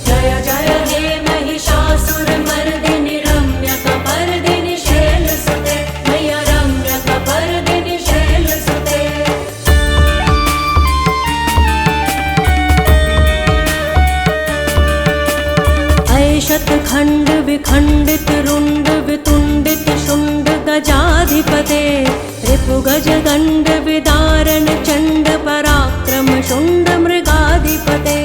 जय जय हे महिषासुर मर्दिनि रम्यकपर्दिनि शैलसुते। मैया रम्यकपर्दिनि शैलसुते। शतखंड विखंडित रुंड वितुंडित शुंड गजाधिपते। रिपु गज गंड विदारण चंड पराक्रम शुंड मृगाधिपते।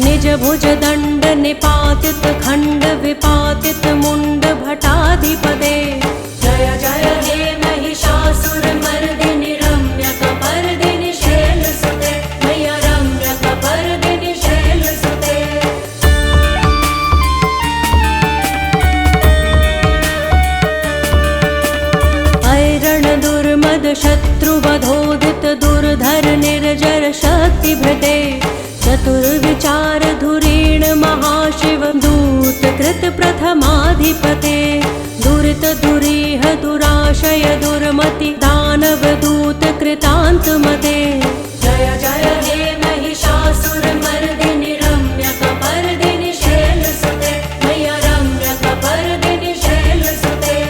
निज भुज दंड निपातित खंड विपातित मुंड भटाधिपते। जय जय हे महिषासुर मर्दिनि रम्यकपर्दिनि शैलसुते। मैया रम्यकपर्दिनि शैलसुते। दुर्मद शत्रुवधोदित दुर्धर निर्जर शक्तिभृते। चतुर्विचार धुरीण महाशिव दूत कृत प्रथमाधिपते। दुरित दुरीह दुराशय दुर्मति दानव दूत कृतांतमते। जय जय हे महिषासुर मर्दिनि रम्यकपर्दिनि शैलसुते। मैया रम्यकपर्दिनि शैलसुते।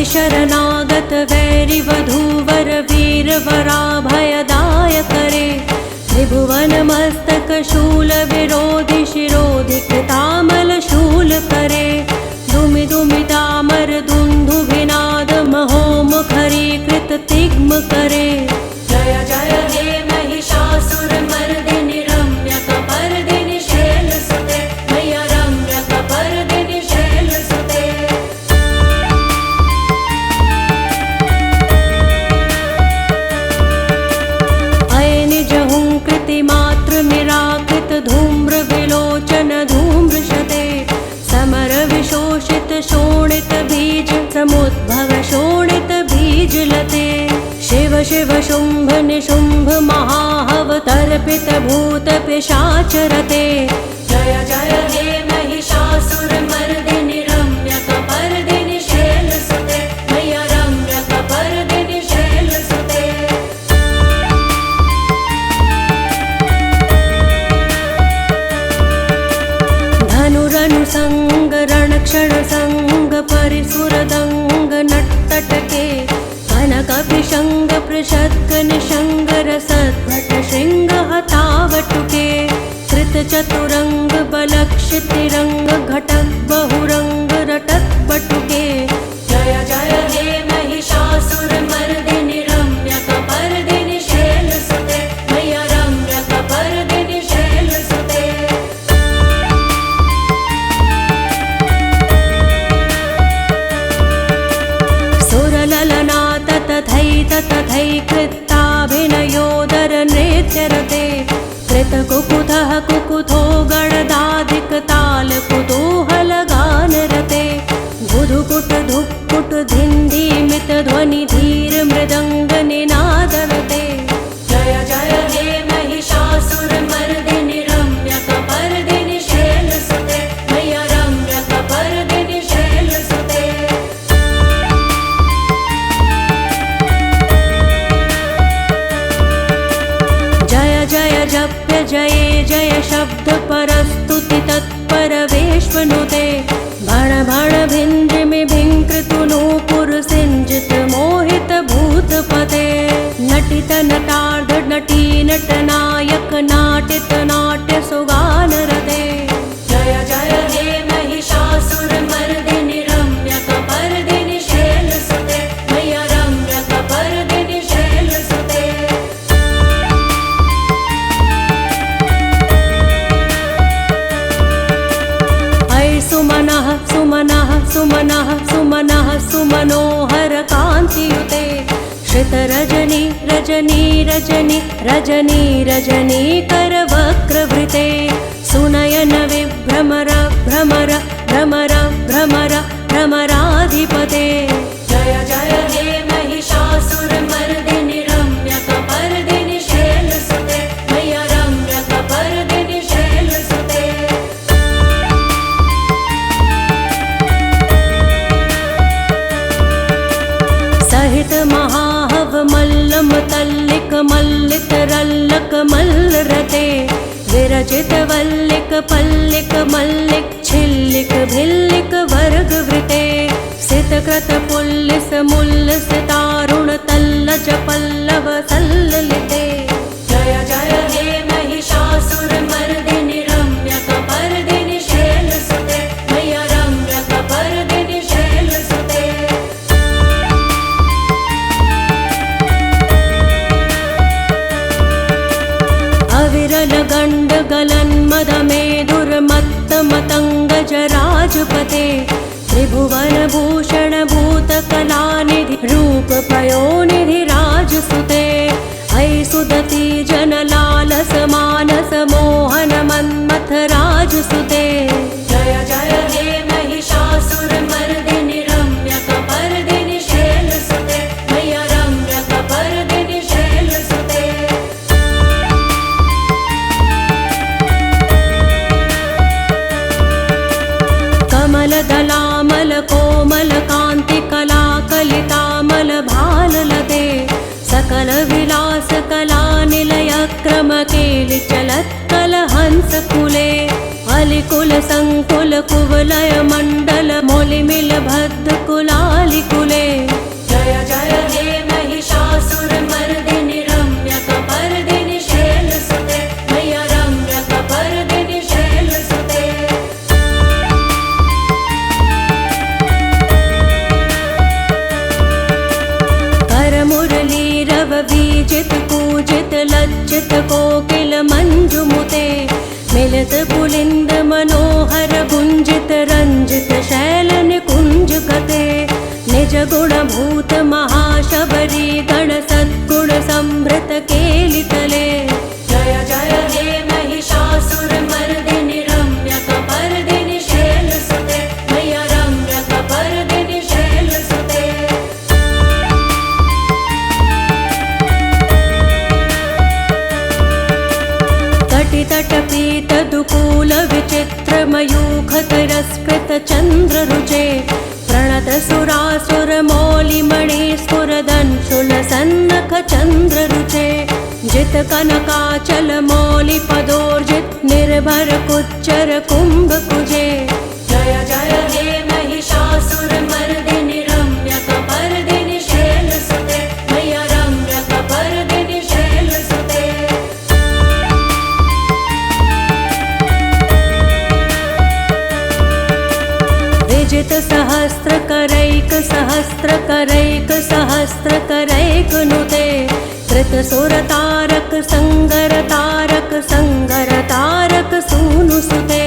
शरणागत वैरि वधूवर वीर वराभयदाय करे। त्रिभुवन मस्तक शूल विरोधि शिरोधि कृतामल शूल करे। दुमि दुमि तामर दुंदुभिनाद महोमुखरी कृत तिग्म करे। जय जय हे महिषासुर मर्दिनि रम्यकपर्दिनि शैलसुते। मैया रम्यकपर्दिनि शैलसुते। मात्र निराकृत धूम्र विलोचन धूम्रशते। समर विशोषित शोणित बीज समुद्भव शोणित बीज लते। शिव शिव शुंभ निशुंभ महाहव तर्पित भूत पिशाचरते। जय जय हे महिषासुर मर्दिनि रम्यकपर्दिनि शैलसुते। मैया रम्यकपर्दिनि शैलसुते। धनुरनुसंग रणक्षण संग परिसुरदंग नट्टटके। कनक कपिशङ्ग पृषद्गणशङ्ग रसद्भट शृङ्ग हतावटुके कृतचतुरङ्ग बलक्षितिरङ्ग घटक बहुरङ्ग रटक बटुके जय जय हे महिषासुरमर्दिनि रम्यकपर्दिनि शैलसुते मय्या रम्यकपर्दिनि शैलसुते सुरललना तथैकृताभिनयोदर नृत्यरते कृतकुकुथः कुकुथो गणदाधिकताल कुतूहलगानरते धुधुकुट धुक्कुट धिन्धिमित ध्वनि धीर मृदङ्ग निनादरते जय जय हे महिषासुरमर्दिनि रम्यकपर्दिनि शैलसुते मय्या रम्यकपर्दिनि शैलसुते जय जय जप्य जये जय शब्द परस्तुति तत्पर वेश्मनुते भण भण भिन्द्रिमि भिङ्कृतु नूपुर सिञ्जित मोहित भूतपते नटित नटार्ध नटी नटनायक नाटित नाट्य सुगानरते जय जय हे महिषासुरमर्दिनि रम्यकपर्दिनि शैलसुते मय्या रम्यकपर्दिनि शैलसुते सुमनः सुमनः सुमनः सुमनः सुमनोहर कान्तियुते श्रितरजनी रजनी रजनी रजनी रजनी करवक्रवृते सुनयन विभ्रमर भ्रमर भ्रमर भ्रमर भ्रमराधिपते जय जय हे महिषासुरमर्दिनि रम्यकपर्दिनि शैलसुते मय्या रम्यकपर्दिनि शैलसुते सहित महाहव मल्लम तल्लिक मल्लित रल्लक मल्लरते विरचित वल्लिक पल्लिक मल्लिक छिल्लिक भिल्लिक वर्गवृते सितकृत पुल्लिस मुल्लिस तारुण तल्लज पल्लव सल्ललिते जय जय हे महिषासुरमर्दिनि रम्यकपर्दिनि शैलसुते मय्या रम्यकपर्दिनि शैलसुते अविरल गण्ड गलन मदमेधुर्मत्त मतंग जराजपते त्रिभुवन भूषण भूत कलानिधि रूप पयोनिधि राजसुते ऐ सुदति जन लालस मानस मोहन मन्मथ राजसुते जय जय हे महिषासुरमर्दिनि रम्यकपर्दिनि शैलसुते मय्या रम्यकपर्दिनि शैलसुते कमलदलामल कोमल कान्ति कला कलितामल भाललते सकल विलास कला निलय क्रम केलि चलत्कल हंस कुले अलिकुल संकुल कुवलय मण्डल मोलिमिल भद्द कुलालि कुले जय जय हे महिषासुरमर्दिनि रम्यकपर्दिनि शैलसुते मय्या रम्यकपर्दिनि शैलसुते करमुरलीरव बीजित पूजित लज्जित कोकिल मंजुमुते मिलित पुलिंद मनोहर गुंजित रंजित शैल निकुंज गते निज गुण भूत महाशबरी गण सद्गुण संभृत केलितले जय जय हे महिषासुरमर्दिनि रम्यकपर्दिनि शैलसुते मय्या रम्यकपर्दिनि शैलसुते तटितटपीत दुकूल विचित्र मयूखत रस्कृत चंद्र रुचे प्रणत सुरासुर मौलि मणि स्फुरदंशुल सन्नख चंद्र रुचे जित कनकाचल मौलि पदोर्जित निर्भर कुच्चर कुंभ कुजे जय जय हे महिषासुरमर्दिनि रम्यकपर्दिनि शैलसुते अनेक नुते कृत सुर तारक संगर तारक सूनु सुते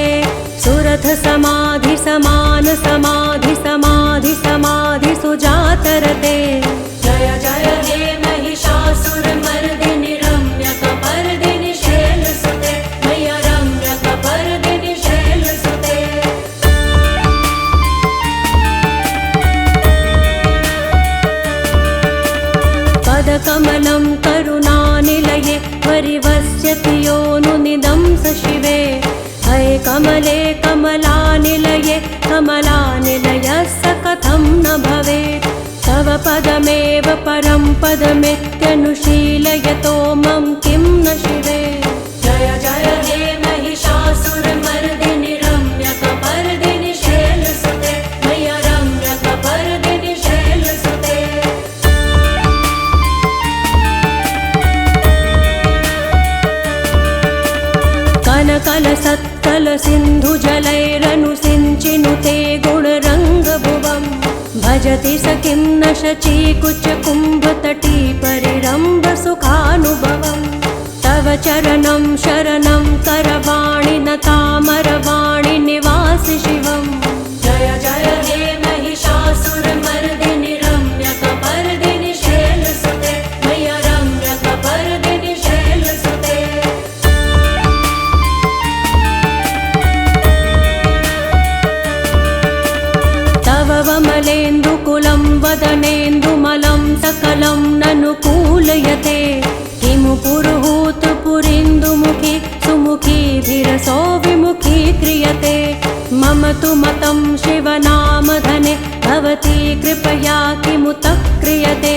सुरथ समाधि समान समाधि समाधि समाधि सुजातरते जय जय हे महिषासुर मर्दिनि रम्यकपर्दिनि शैलसुते मय्या रम्यकपर्दिनि शैलसुते पदकमलं करुणानिलये परिवस्यति योनुनिदं स शिवे हये कमले कमलानिलये कमलानिलयस्य कथं न भवेत् तव पदमेव परं पदमित्यनुशीलयतो मम किं न शिवे जय जय हे महिषासुरमर्दिनि रम्यकपर्दिनि शैलसुते मय्या रम्यकपर्दिनि शैलसुते कनकलसत्कल सिन्धुजलैरनुसिञ्चिनुते गुणरङ्गभुवम् भजति स किं न शचीकुचकुम्भतटी परिरम्भसुखानुभवम् तव चरणं शरणं करवाणि न तामरवाणि निवासि शिवम् जय जय हे महिषासुरमर्दिनि रम्यकपर्दिनि शैलसुते मय्या रम्यकपर्दिनि शैलसुते वमलेन्दुकुलं वदनेन्दुमलं सकलं ननुकूलयते किमु पुरुहूतपुरीन्दुमुखी सुमुखीभिरसो विमुखी क्रियते मम तु मतं शिवनामधने भवती कृपया किमुतः क्रियते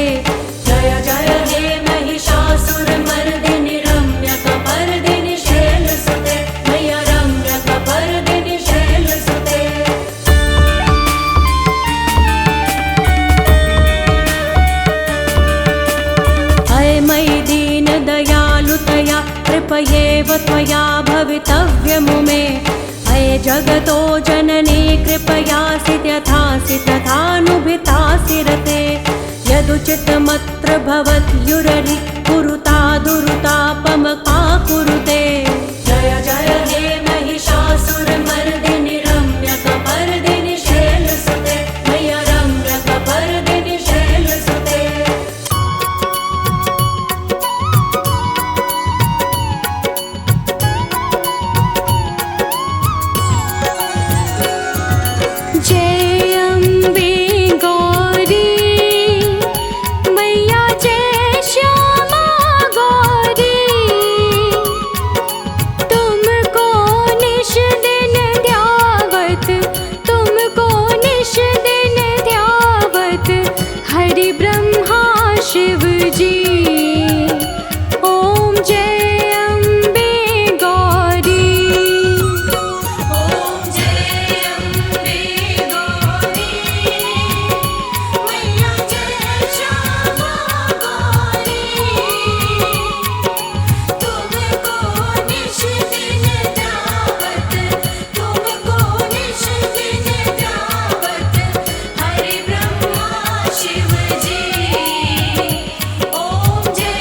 जय जय हे महिषासुरमर्दिनि रम्यकपर्दिनि शैलसुते मय्या रम्यकपर्दिनि शैलसुते मयि दीनदयालुतया कृपयेव त्वया भवितव्यमु मे अये जगतो जननी कृपयासि यथासि तथानुभितासि रते यदुचितमत्र भवत्युररि कुरुता दुरुतापमका कुरुते जय जय हे महिषासुरमर्दिनि रम्यकपर्दिनि शैलसुते मय्या रम्यकपर्दिनि शैलसुते जय अम्बे गौरी मैया जय श्यामा गौरी तुमको निश दिन ध्यावत तुमको निश दिन ध्यावत हरि ब्रह्मा शिव जी ओम जय अम्बे गौरी ओम जय अम्बे गौरी मैया जय श्यामा गौरी तुमको निश दिन ध्यावत तुमको निश दिन ध्यावत हरि ब्रह्मा शिव जी ओम जय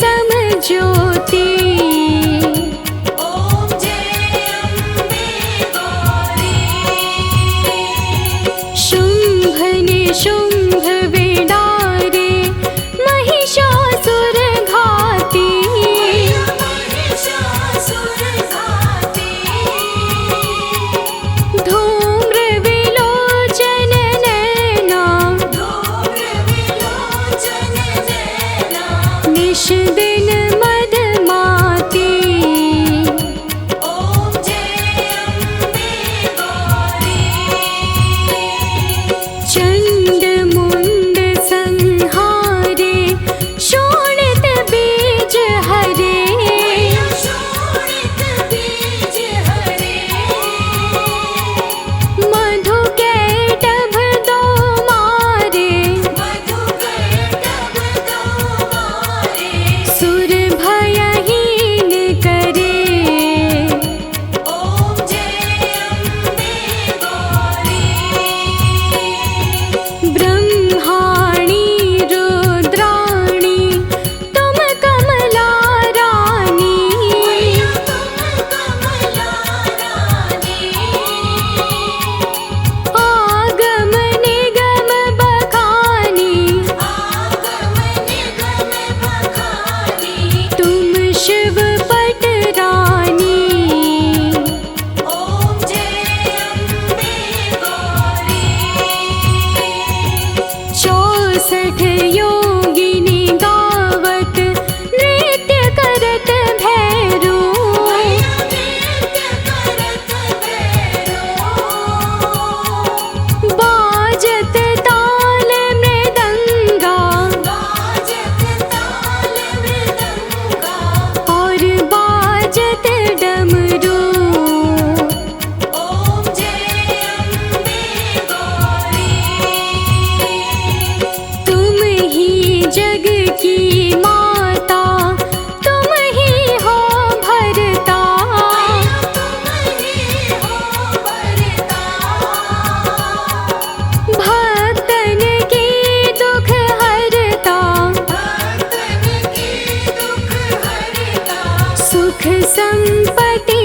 सम ज्योति। ओम जय अम्बे गौरी। शुंभ निशुंभ विडारे महिषासुर घाती। महिषासुर घाती। धूम्र विलोचन नैना धूम्र विलोचन नैना। निश दिन मदमाती। ओम जय अम्बे गौरी। चंड मुंड संहारे शोणित बीज हरे। शोणित बीज हरे। मधु कैटभ दो मारे। मधु कैटभ दो मारे। सुर भयहीन करे। ओम जय अम्बे गौरी। ब्रह्माणी रुद्राणी तुम कमला रानी। तुम कमला रानी। आगम निगम बखानी आगम निगम बखानी। तुम शिव पट रानी। ओम जय अम्बे गौरी। 64 योगिनी गावत नृत्य करत भैरो। नृत्य करत भैरो। बाजत ताल मृदंगा बाजत ताल मृदंगा। और बाजत डमरू। ओम जय अम्बे गौरी। तुम ही जग की माता तुम ही हो भरता। तुम ही हो भरता। भक्तन की दुख हरता। भक्तन की दुख हरता। सुख संपत्ति